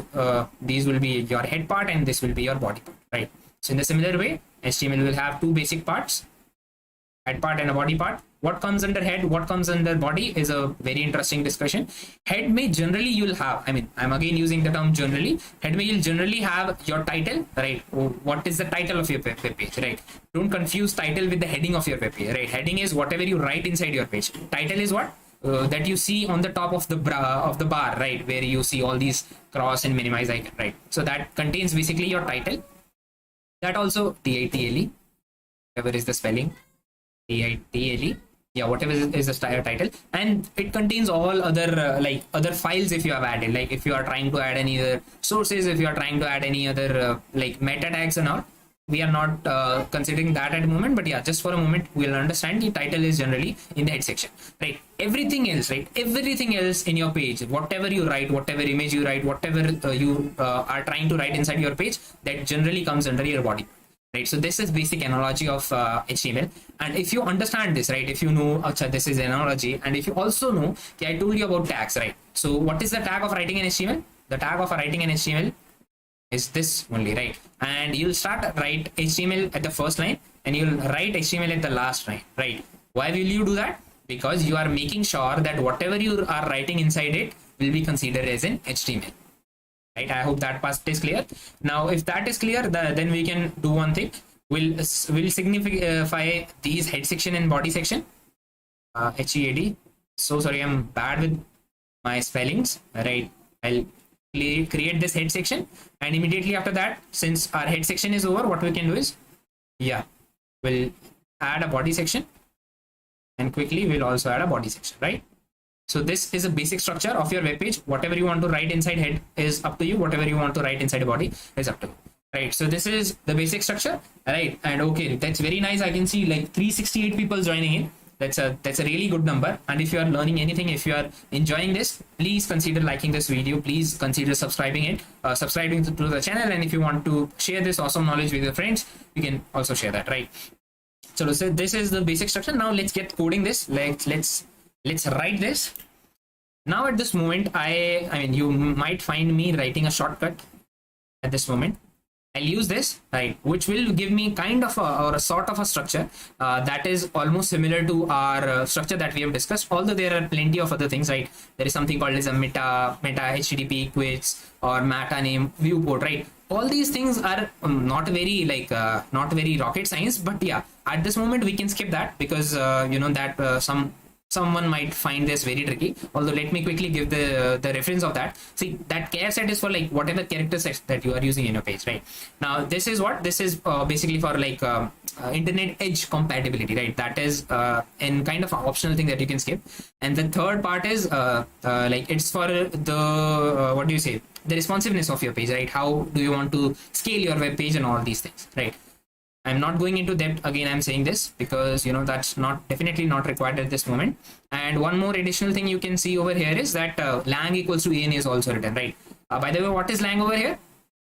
these will be your head part, and this will be your body part, right? So in the similar way, HTML will have two basic parts, head part and a body part. What comes under head, what comes under body is a very interesting discussion. Head may generally you'll have, I'm again using the term generally. Head may you'll generally have your title, right? What is the title of your web page, right? Don't confuse title with the heading of your web page, right? Heading is whatever you write inside your page. Title is what? That you see on the top of the bar, right? Where you see all these cross and minimize icon, right? So that contains basically your title. That also TITLE, whatever is the spelling, TITLE. Yeah, whatever is the title, and it contains all other other files if you have added, like if you are trying to add any other sources, if you are trying to add any other like meta tags and all. We are not considering that at the moment, but yeah, just for a moment we'll understand the title is generally in the head section, right? Everything else, right? Everything else in your page, whatever you write, whatever image you write, whatever you are trying to write inside your page, that generally comes under your body. Right, so this is basic analogy of HTML, and if you understand this, right, if you know this is analogy, and if you also know, okay, I told you about tags, right? So what is the tag of writing in HTML? The tag of writing in HTML is this only, right? And you'll write HTML at the first line, and you'll write HTML at the last line, right? Why will you do that? Because you are making sure that whatever you are writing inside it will be considered as an HTML. Right, I hope that part is clear. Now, if that is clear, then we can do one thing. We'll signify these head section and body section. HEAD. So sorry, I'm bad with my spellings. Right, I'll create this head section, and immediately after that, since our head section is over, what we can do is, we'll add a body section, and quickly we'll also add a body section, right? So this is a basic structure of your web page. Whatever you want to write inside head is up to you. Whatever you want to write inside a body is up to you. Right. So this is the basic structure. Right. And okay, that's very nice. I can see like 368 people joining in. That's a really good number. And if you are learning anything, if you are enjoying this, please consider liking this video. Please consider subscribing to the channel. And if you want to share this awesome knowledge with your friends, you can also share that. Right. So this is the basic structure. Now let's get coding this. Let's write this. Now at this moment, you might find me writing a shortcut at this moment. I'll use this, right, which will give me kind of a sort of a structure that is almost similar to our structure that we have discussed, although there are plenty of other things, right? There is something called as a meta HTTP quiz or meta name viewport, right? All these things are not very rocket science, but yeah, at this moment we can skip that because someone might find this very tricky. Although let me quickly give the reference of that. See, that char set is for like whatever character sets that you are using in your page, right? Now this is basically for like internet edge compatibility, right? That is in kind of an optional thing that you can skip. And the third part is it's for the the responsiveness of your page, right? How do you want to scale your web page and all these things, right? I'm not going into depth again. I'm saying this because that's definitely not required at this moment. And one more additional thing you can see over here is that lang equals to en is also written, right? By the way, what is lang over here?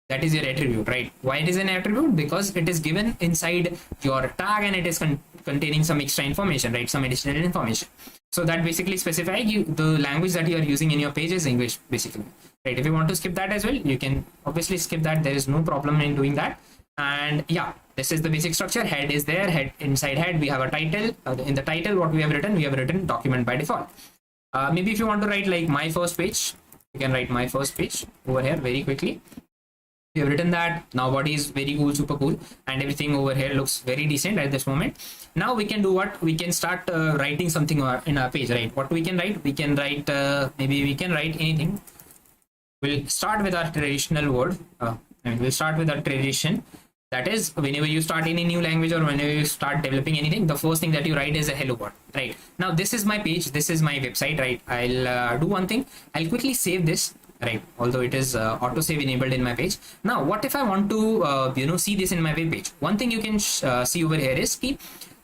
That is your attribute, right? Why it is an attribute? Because it is given inside your tag and it is containing some extra information, right? Some additional information. So that basically specifies the language that you are using in your page is English, basically, right? If you want to skip that as well, you can obviously skip that. There is no problem in doing that. And yeah, this is the basic structure. Head is there. Head, inside head we have a title. In the title, what we have written document by default. Maybe if you want to write like my first page, you can write my first page over here very quickly. We have written that. Now body is very cool, super cool, and everything over here looks very decent at this moment. Now we can do what? We can start writing something in our page, right? What we can write? We can write, maybe we can write anything. We'll start with our traditional word. And we'll start with our tradition. That is, whenever you start any new language or whenever you start developing anything, the first thing that you write is a hello world, right? Now this is my page. This is my website, right? I'll do one thing. I'll quickly save this, right? Although it is auto save enabled in my page. Now what if I want to see this in my web page? One thing you can see over here is that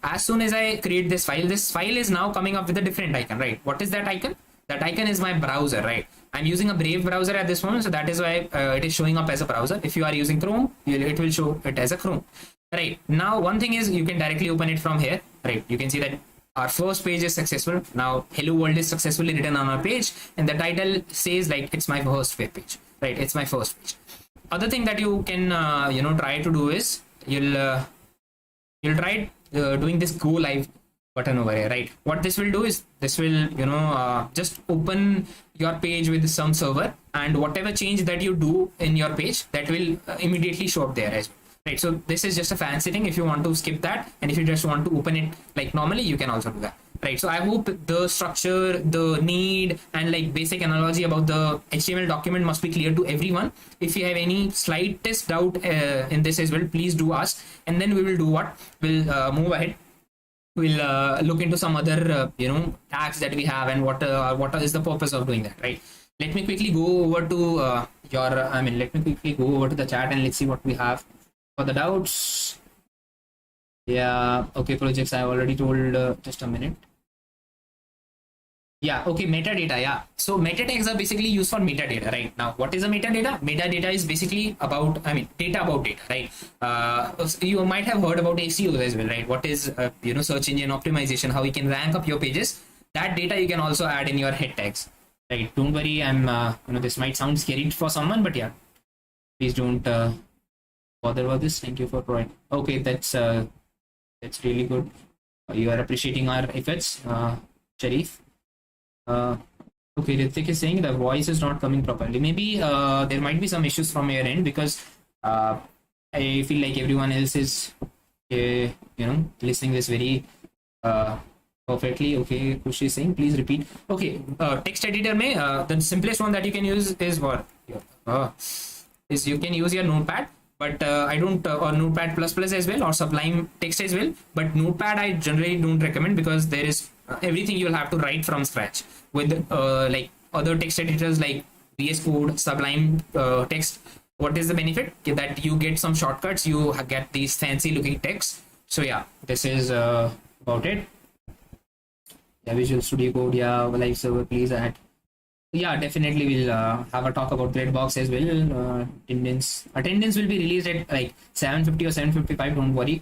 as soon as I create this file is now coming up with a different icon, right? What is that icon? That icon is my browser, right? I'm using a Brave browser at this moment, so that is why it is showing up as a browser. If you are using Chrome, it will show it as a Chrome, right? Now one thing is you can directly open it from here, right? You can see that our first page is successful. Now hello world is successfully written on our page, and the title says like it's my first web page, right? It's my first page. Other thing that you can try to do is you'll try doing this go live button over here, right? What this will do is this will just open your page with some server, and whatever change that you do in your page, that will immediately show up there as well, right? So this is just a fancy thing. If you want to skip that and if you just want to open it like normally, you can also do that, right? So I hope the structure, the need, and like basic analogy about the HTML document must be clear to everyone. If you have any slightest doubt in this as well, please do ask, and then we will do what? We'll move ahead. We'll look into some other tags that we have and what is the purpose of doing that, right? Let me quickly go over to let me quickly go over to the chat and let's see what we have for the doubts. Yeah, okay, projects I already told. Just a minute. Yeah, okay, metadata. Yeah, so meta tags are basically used for metadata, right? Now what is a metadata? Metadata is basically about data about data, right? You might have heard about SEO as well, right? What is search engine optimization, how you can rank up your pages. That data you can also add in your head tags, right? Don't worry, I'm this might sound scary for someone, but yeah, please don't bother about this. Thank you for providing. Okay, that's really good. You are appreciating our efforts, Sharif. Okay, Ritik is saying the voice is not coming properly. Maybe there might be some issues from your end because I feel like everyone else is listening this very perfectly. Okay, Kushi is saying please repeat. Okay, text editor may the simplest one that you can use is what is you can use your Notepad, but I don't or Notepad plus as well, or Sublime Text as well. But Notepad I generally don't recommend because there is everything you'll have to write from scratch. With like other text editors like VS Code, Sublime Text, what is the benefit? That you get some shortcuts, you get these fancy looking text. So yeah, this is about it. Yeah, Visual Studio Code, yeah, live server, please add. Yeah, definitely we'll have a talk about Threadbox as well. Attendance will be released at like 7:50 or 7:55. Don't worry.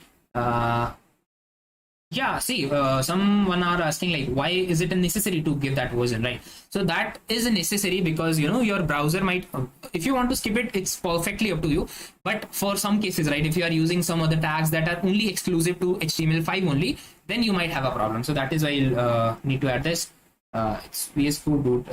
Yeah, see, someone are asking like, why is it necessary to give that version, right? So that is necessary because your browser might, if you want to skip it, it's perfectly up to you. But for some cases, right, if you are using some other tags that are only exclusive to HTML5 only, then you might have a problem. So that is why you'll need to add this. It's VS Code.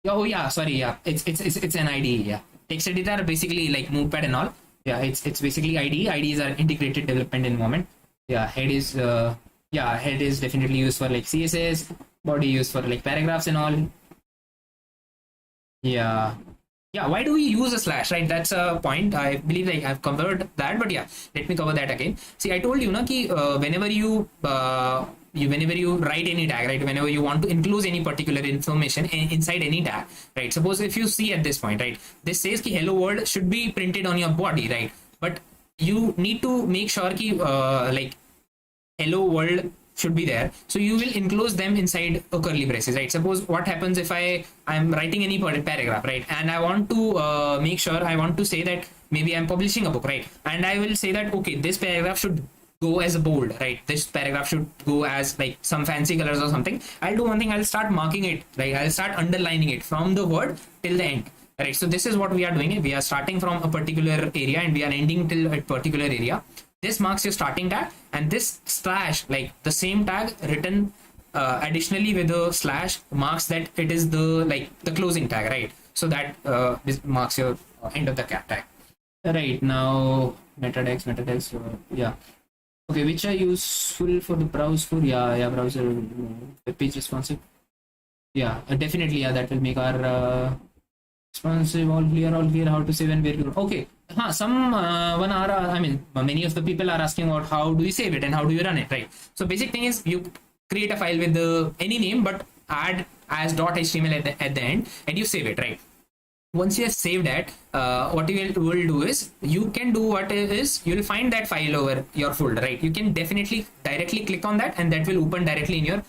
Oh yeah, sorry, yeah, it's an IDE. Yeah, text editor basically like Notepad and all. Yeah, it's basically IDE. IDEs are integrated development environment. Yeah, head is definitely used for like CSS, body used for like paragraphs and all. Yeah, why do we use a slash, right? That's a point. I believe like I've covered that, but yeah, let me cover that again. See, I told you whenever you write any tag, right, whenever you want to enclose any particular information inside any tag, right, suppose if you see at this point, right, this says ki hello world should be printed on your body, right, but you need to make sure ki, like hello world should be there, so you will enclose them inside a curly braces, right? Suppose what happens if I'm writing any paragraph, right, and I want to make sure, I want to say that maybe I'm publishing a book, right, and I will say that okay, this paragraph should go as a bold, right, this paragraph should go as like some fancy colors or something. I'll do one thing, I'll start marking it, right, I'll start underlining it from the word till the end, right? So this is what we are doing. We are starting from a particular area and we are ending till a particular area. This marks your starting tag, and this slash, like the same tag written additionally with a slash, marks that it is the closing tag, right? So that this marks your end of the cat tag. Right, now meta tags, yeah. Okay, which are useful for the browser? Yeah, browser web page responsive. Yeah, definitely. Yeah, that will make our responsive all clear. How to save and where to. Okay. Many of the people are asking about how do you save it and how do you run it, right? So basic thing is you create a file with any name, but add as .html at the end, and you save it, right? Once you have saved that, what you will do is you can do what is you'll find that file over your folder, right? You can definitely directly click on that, and that will open directly in your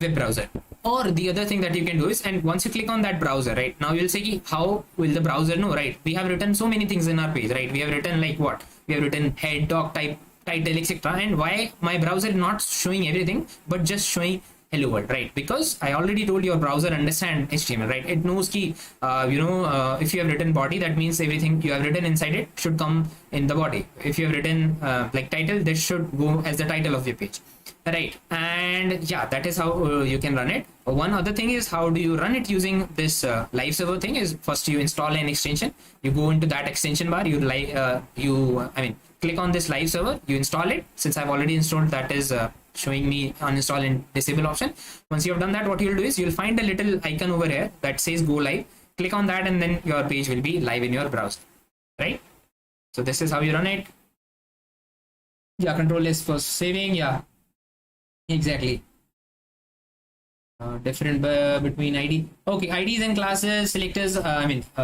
web browser. Or the other thing that you can do is, and once you click on that browser, right, now you'll say how will the browser know, right? We have written so many things in our page, right? We have written like what? We have written head, doc, type, title, etc. And why my browser is not showing everything but just showing hello world, right? Because I already told your browser understand HTML, right? It knows ki if you have written body, that means everything you have written inside it should come in the body. If you have written like title, this should go as the title of your page, right? And yeah, that is how you can run it. One other thing is how do you run it using this live server thing is, first you install an extension, you go into that extension bar, click on this live server, you install it. Since I've already installed, that is showing me uninstall and disable option. Once you have done that, what you'll do is you'll find a little icon over here that says go live. Click on that and then your page will be live in your browser, right? So this is how you run it. Yeah, control S for saving. Yeah, exactly. Different between ID. Okay, IDs and classes, selectors,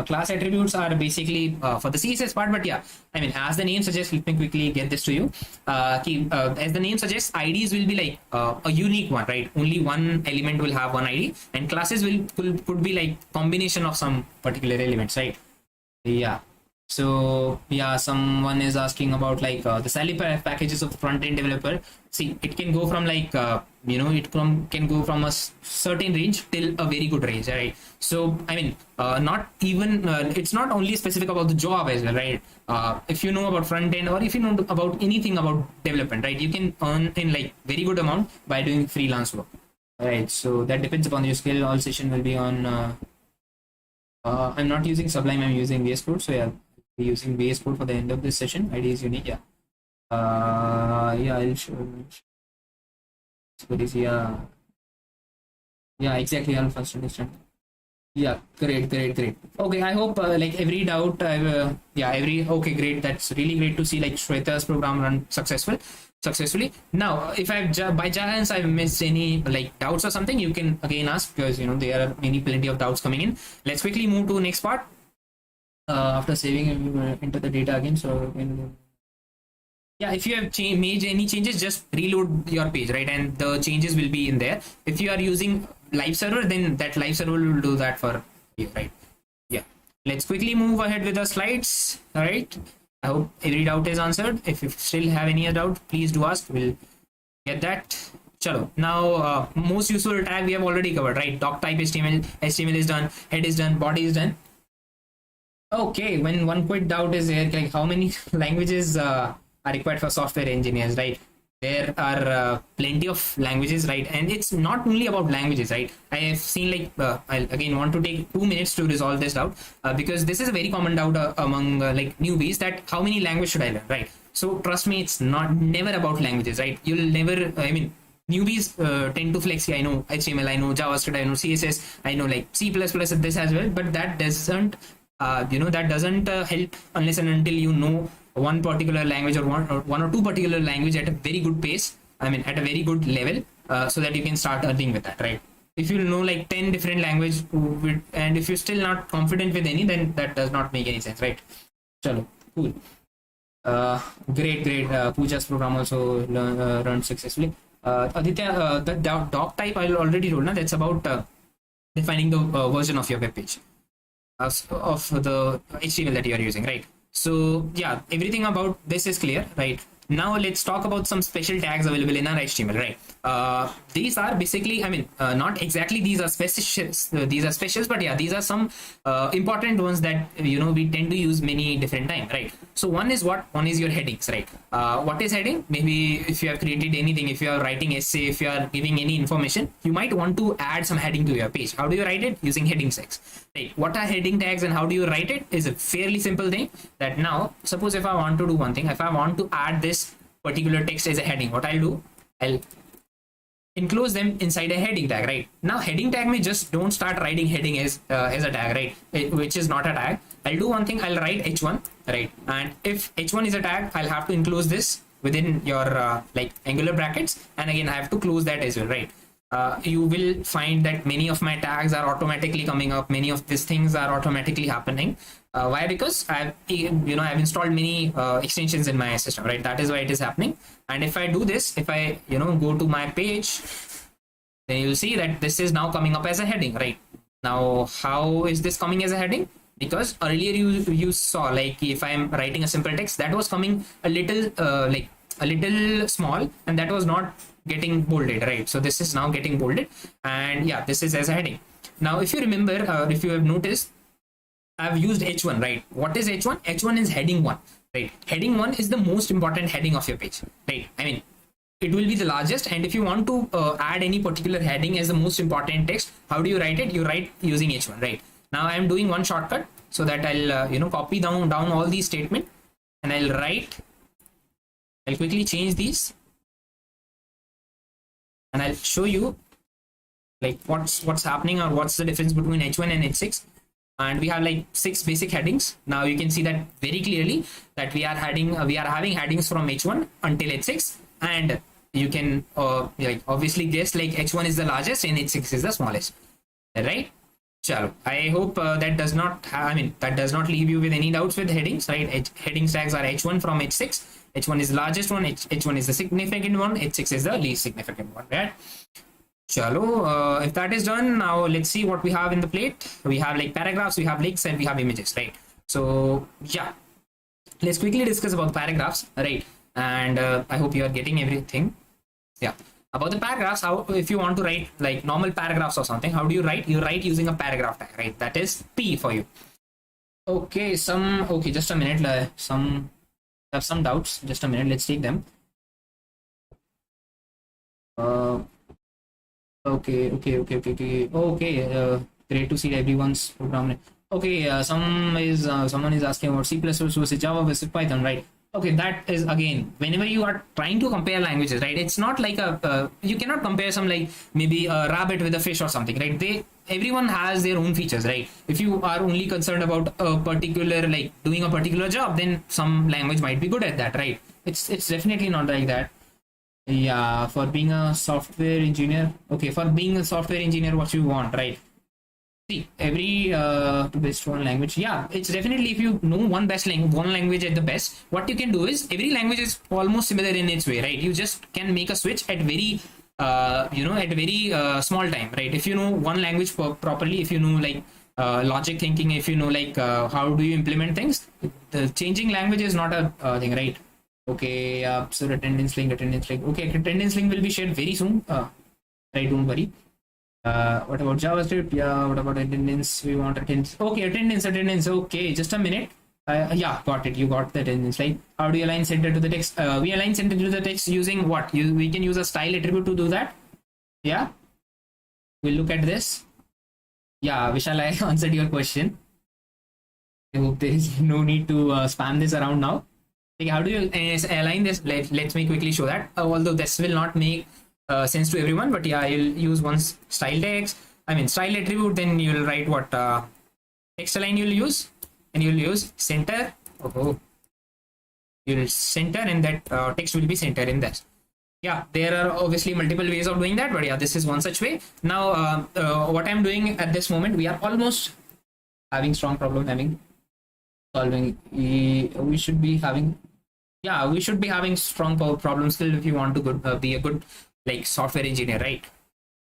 class attributes are basically for the CSS part, but yeah, as the name suggests, let me quickly get this to you. As the name suggests, IDs will be like a unique one, right? Only one element will have one ID, and classes could be like combination of some particular elements, right? Yeah. So yeah, someone is asking about like the salary packages of front-end developer. See, it can go from like can go from a certain range till a very good range, right? So not even it's not only specific about the job as well, right? If you know about front-end, or if you know about anything about development, right, you can earn in like very good amount by doing freelance work, right? So that depends upon your skill. All session will be on I'm not using Sublime, I'm using VS Code. So yeah, we're using VS Code for the end of this session. ID is unique. Yeah. Yeah, I'll show. Yeah, exactly. I'll first understand. Yeah, great. Okay, I hope like every doubt okay, great. That's really great to see like Shweta's program run successfully. Now, if by chance I've missed any like doubts or something, you can again ask, because there are plenty of doubts coming in. Let's quickly move to next part. After saving into the data again, so yeah, if you have made any changes, just reload your page, right, and the changes will be in there. If you are using live server, then that live server will do that for you, right? Yeah, let's quickly move ahead with the slides. All right, I hope every doubt is answered. If you still have any doubt, please do ask. We'll get that. Chalo. Now most useful tag we have already covered, right? Doc type HTML is done, head is done, body is done. Okay, when one quick doubt is here, like how many languages are required for software engineers, right? There are plenty of languages, right? And it's not only about languages, right? I have seen like I'll again want to take 2 minutes to resolve this doubt because this is a very common doubt among like newbies, that how many languages should I learn, right? So trust me, it's never about languages, right? You'll never, newbies tend to flex. I know HTML, I know JavaScript, I know CSS, I know like C++, this as well, but that doesn't help unless and until you know one particular language, or one or two particular language at a very good pace, at a very good level, so that you can start earning with that, right? If you know like 10 different languages and if you're still not confident with any, then that does not make any sense, right? Chalo, cool. Great. Pooja's program also run successfully. Aditya, the doc type I already told. Na, that's about defining the version of your web page of the HTML that you are using, right? So yeah, everything about this is clear, right? Now let's talk about some special tags available in our HTML, right? These are basically, I mean, not exactly these are specials, but yeah, these are some important ones that we tend to use many different times, right? So one is your headings, right? What is heading? Maybe if you have created anything, if you are writing essay, if you are giving any information, you might want to add some heading to your page. How do you write it? Using heading tags. Right. What are heading tags and how do you write it is a fairly simple thing. That now, suppose if I want to do one thing, if I want to add this particular text as a heading, what I'll do, I'll enclose them inside a heading tag, right? Now heading tag may just don't start writing heading as a tag, right? Which is not a tag. I'll do one thing, I'll write h1, right? And if h1 is a tag, I'll have to enclose this within your like angular brackets, and again I have to close that as well, right? You will find that many of my tags are automatically coming up. Many of these things are automatically happening. Why? Because I've installed many extensions in my system, right? That is why it is happening. And if I do this, if I go to my page, then you'll see that this is now coming up as a heading, right? Now, how is this coming as a heading? Because earlier you saw, like, if I'm writing a simple text, that was coming a little like a little small, and that was not getting bolded, right? So this is now getting bolded, and yeah, this is as a heading. Now if you remember, if you have noticed, I've used h1, right? What is h1? H1 is heading 1, right? Heading 1 is the most important heading of your page, right? I mean, it will be the largest, and if you want to add any particular heading as the most important text, how do you write it? You write using h1, right? Now I'm doing one shortcut so that I'll copy down all these statements, and I'll quickly change these, and I'll show you like what's happening, or what's the difference between h1 and h6. And we have like 6 basic headings. Now you can see that very clearly that we are having headings from h1 until h6, and you can like obviously guess, like, h1 is the largest and h6 is the smallest, right? Chalo. I hope that does not leave you with any doubts with headings, right? Heading tags are h1 from h6. h1 is the largest one, h1 is the significant one, h6 is the least significant one, right? Chalo, if that is done, now let's see what we have in the plate. We have like paragraphs, we have links, and we have images, right? So yeah, let's quickly discuss about the paragraphs, right? And I hope you are getting everything. Yeah, about the paragraphs, how, if you want to write like normal paragraphs or something, how do you write? You write using a paragraph tag, right? That is P for you. Okay, just a minute. Have some doubts. Just a minute. Let's take them. Okay. Great to see everyone's program. Okay, someone is asking about C++ versus Java versus Python, right? Okay, that is, again, whenever you are trying to compare languages, right? It's not like you cannot compare some, like, maybe a rabbit with a fish or something, right? Everyone has their own features, right? If you are only concerned about a particular, like, doing a particular job, then some language might be good at that, right? It's definitely not like that. Yeah, for being a software engineer, okay, for being a software engineer, what you want, right? See, every best one language, yeah, it's definitely, if you know one language at the best, what you can do is, every language is almost similar in its way, right? You just can make a switch at very small time, right? If you know one language properly, if you know, like, logic thinking, if you know, like, how do you implement things, the changing language is not a thing, right? Okay, so attendance link, okay, attendance link will be shared very soon, right? Don't worry. What about JavaScript? Yeah, what about attendance? We want attendance. Okay, attendance. Okay, just a minute. Yeah, got it. You got the attendance, right? How do you align center to the text? We align center to the text using what? We can use a style attribute to do that. Yeah, we'll look at this. Yeah, Vishal, I answered your question. I hope there is no need to spam this around now. Okay, how do you align this? Let me quickly show that. Although this will not make sense to everyone, but yeah, you'll use one style text, style attribute, then you'll write what text align you'll use, and you'll use center. You'll center, and that text will be center in this. Yeah, there are obviously multiple ways of doing that, but yeah, this is one such way. Now, what I'm doing at this moment, we are almost having strong problem solving. We should be having yeah, we should be having strong problem skill if you want to be a good like software engineer, right?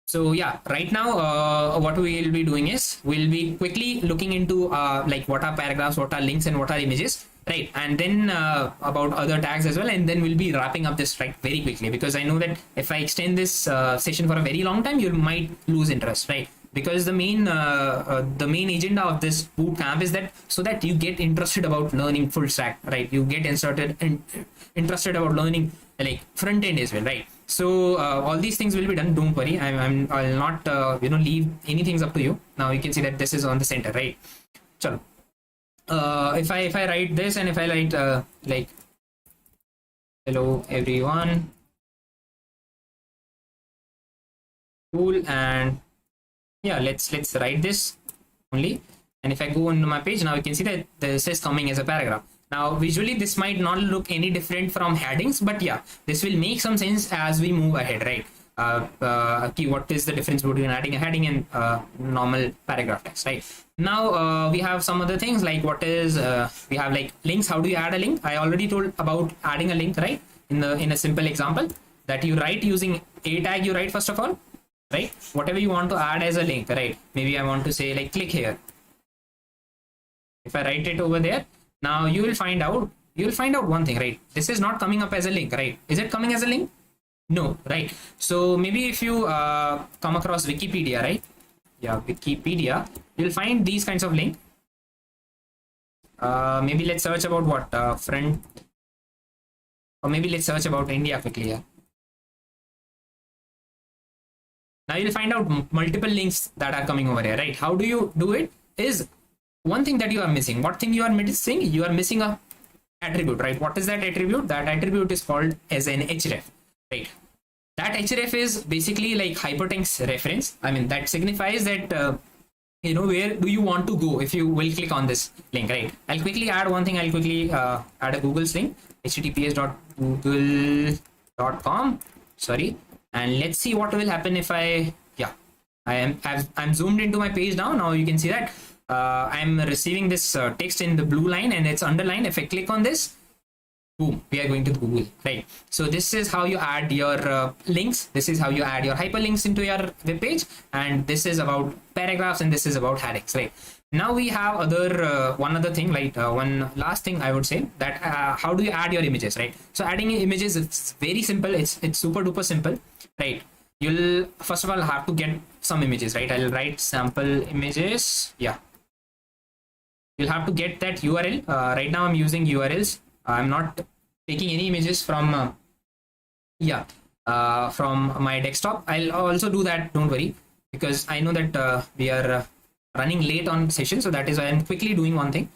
So yeah, right now what we will be doing is we'll be quickly looking into like what are paragraphs, what are links, and what are images, right? And then about other tags as well, and then we'll be wrapping up this right very quickly, because I know that if I extend this session for a very long time, you might lose interest, right? Because the main agenda of this boot camp is that so that you get interested about learning full stack, right? You get interested about learning like front end as well, right? So all these things will be done. Don't worry. I'll not leave anything up to you. Now you can see that this is on the center, right? So if I write this, and if I write like hello everyone, cool, and yeah, let's write this only. And if I go into my page now, you can see that this is coming as a paragraph. Now visually this might not look any different from headings, but yeah, this will make some sense as we move ahead, right? What is the difference between adding a heading and normal paragraph text, right? Now we have some other things like what is we have like links. How do you add a link? I already told about adding a link, right? In a simple example that you write using a tag. You write first of all, right? Whatever you want to add as a link, right? Maybe I want to say like click here. If I write it over there, now you will find out one thing, right? This is not coming up as a link, right? Is it coming as a link? No, right? So maybe if you come across Wikipedia, right? Yeah, Wikipedia, you'll find these kinds of link. Maybe let's search about what front, or maybe let's search about India quickly. Yeah. Now you'll find out multiple links that are coming over here, right? How do you do it? Is one thing that you are missing. What thing you are missing? You are missing a attribute, right? What is that attribute? That attribute is called as an href, right? That href is basically like hypertext reference. I mean, that signifies that where do you want to go if you will click on this link, right? I'll quickly add one thing. I'll quickly add a Google's link, https://google.com. Sorry, and let's see what will happen if I'm zoomed into my page now. Now you can see that I'm receiving this text in the blue line and it's underlined. If I click on this, boom, we are going to Google, right? So this is how you add your links. This is how you add your hyperlinks into your web page, and this is about paragraphs, and this is about headings, right? Now we have one other thing, like one last thing I would say, that how do you add your images, right? So adding images, it's very simple. It's super duper simple, right? You'll first of all have to get some images, right? I'll write sample images. Yeah, you'll have to get that URL. Right now I'm using URLs. I'm not taking any images from from my desktop. I'll also do that, don't worry, because I know that we are running late on session, so that is why I'm quickly doing one thing.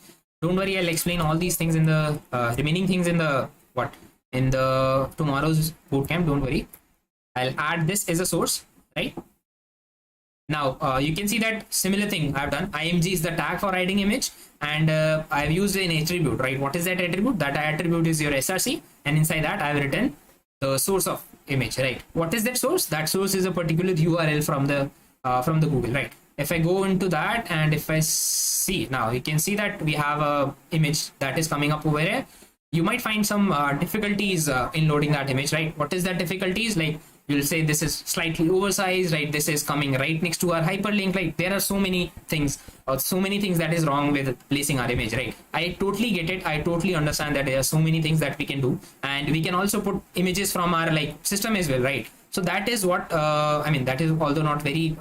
Don't worry, I'll explain all these things in the remaining things in the tomorrow's bootcamp. Don't worry. I'll add this as a source, right? Now you can see that similar thing I've done. img is the tag for adding image, and I've used an attribute, right? What is that attribute? That attribute is your src, and inside that I've written the source of image, right? What is that source? That source is a particular URL from the Google, right? If I go into that, and if I see, now you can see that we have a image that is coming up over here. You might find some difficulties in loading that image, right? What is that difficulties? Like, you'll say this is slightly oversized, right? This is coming right next to our hyperlink. Like, there are so many things, or so many things that is wrong with placing our image, right? I totally get it. I totally understand that there are so many things that we can do, and we can also put images from our system as well, right? So that is what that is although not very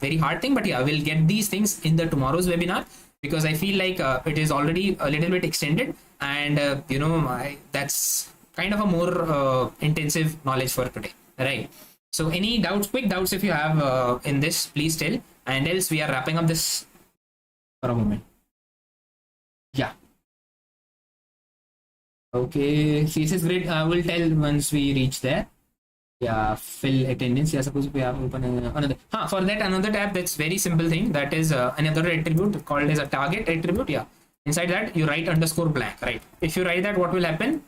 very hard thing, but yeah, we'll get these things in the tomorrow's webinar, because I feel like it is already a little bit extended, and that's kind of a more intensive knowledge for today, right? So any doubts, quick doubts if you have in this, please tell, and else we are wrapping up this for a moment. Yeah, okay, CSS grid I will tell once we reach there. Yeah, fill attendance. Yeah, suppose we have open another. For that another tab, that's very simple thing. That is another attribute called as a target attribute. Yeah, inside that you write _blank, right? If you write that, what will happen?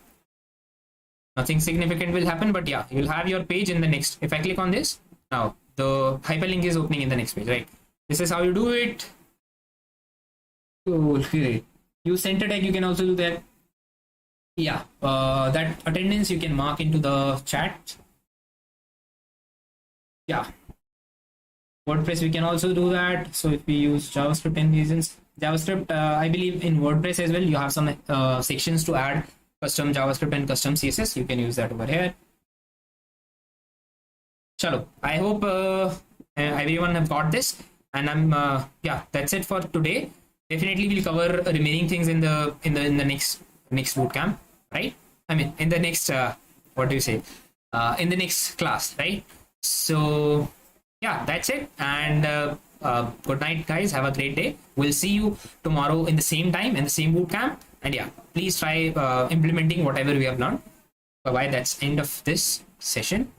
Nothing significant will happen, but yeah, you'll have your page in the next. If I click on this, now the hyperlink is opening in the next page, right? This is how you do it. Cool, great. Use center tag, you can also do that. Yeah, that attendance you can mark into the chat. Yeah, WordPress we can also do that. So if we use JavaScript and reasons, JavaScript, I believe in WordPress as well, you have some sections to add custom JavaScript and custom CSS. You can use that over here. Chalo, I hope everyone have got this, and yeah, that's it for today. Definitely we'll cover remaining things in the next bootcamp, right? I mean, in the next what do you say? In the next class, right? So yeah, that's it. And good night, guys. Have a great day. We'll see you tomorrow in the same time in the same bootcamp. And yeah, please try implementing whatever we have learned. Bye bye. That's end of this session.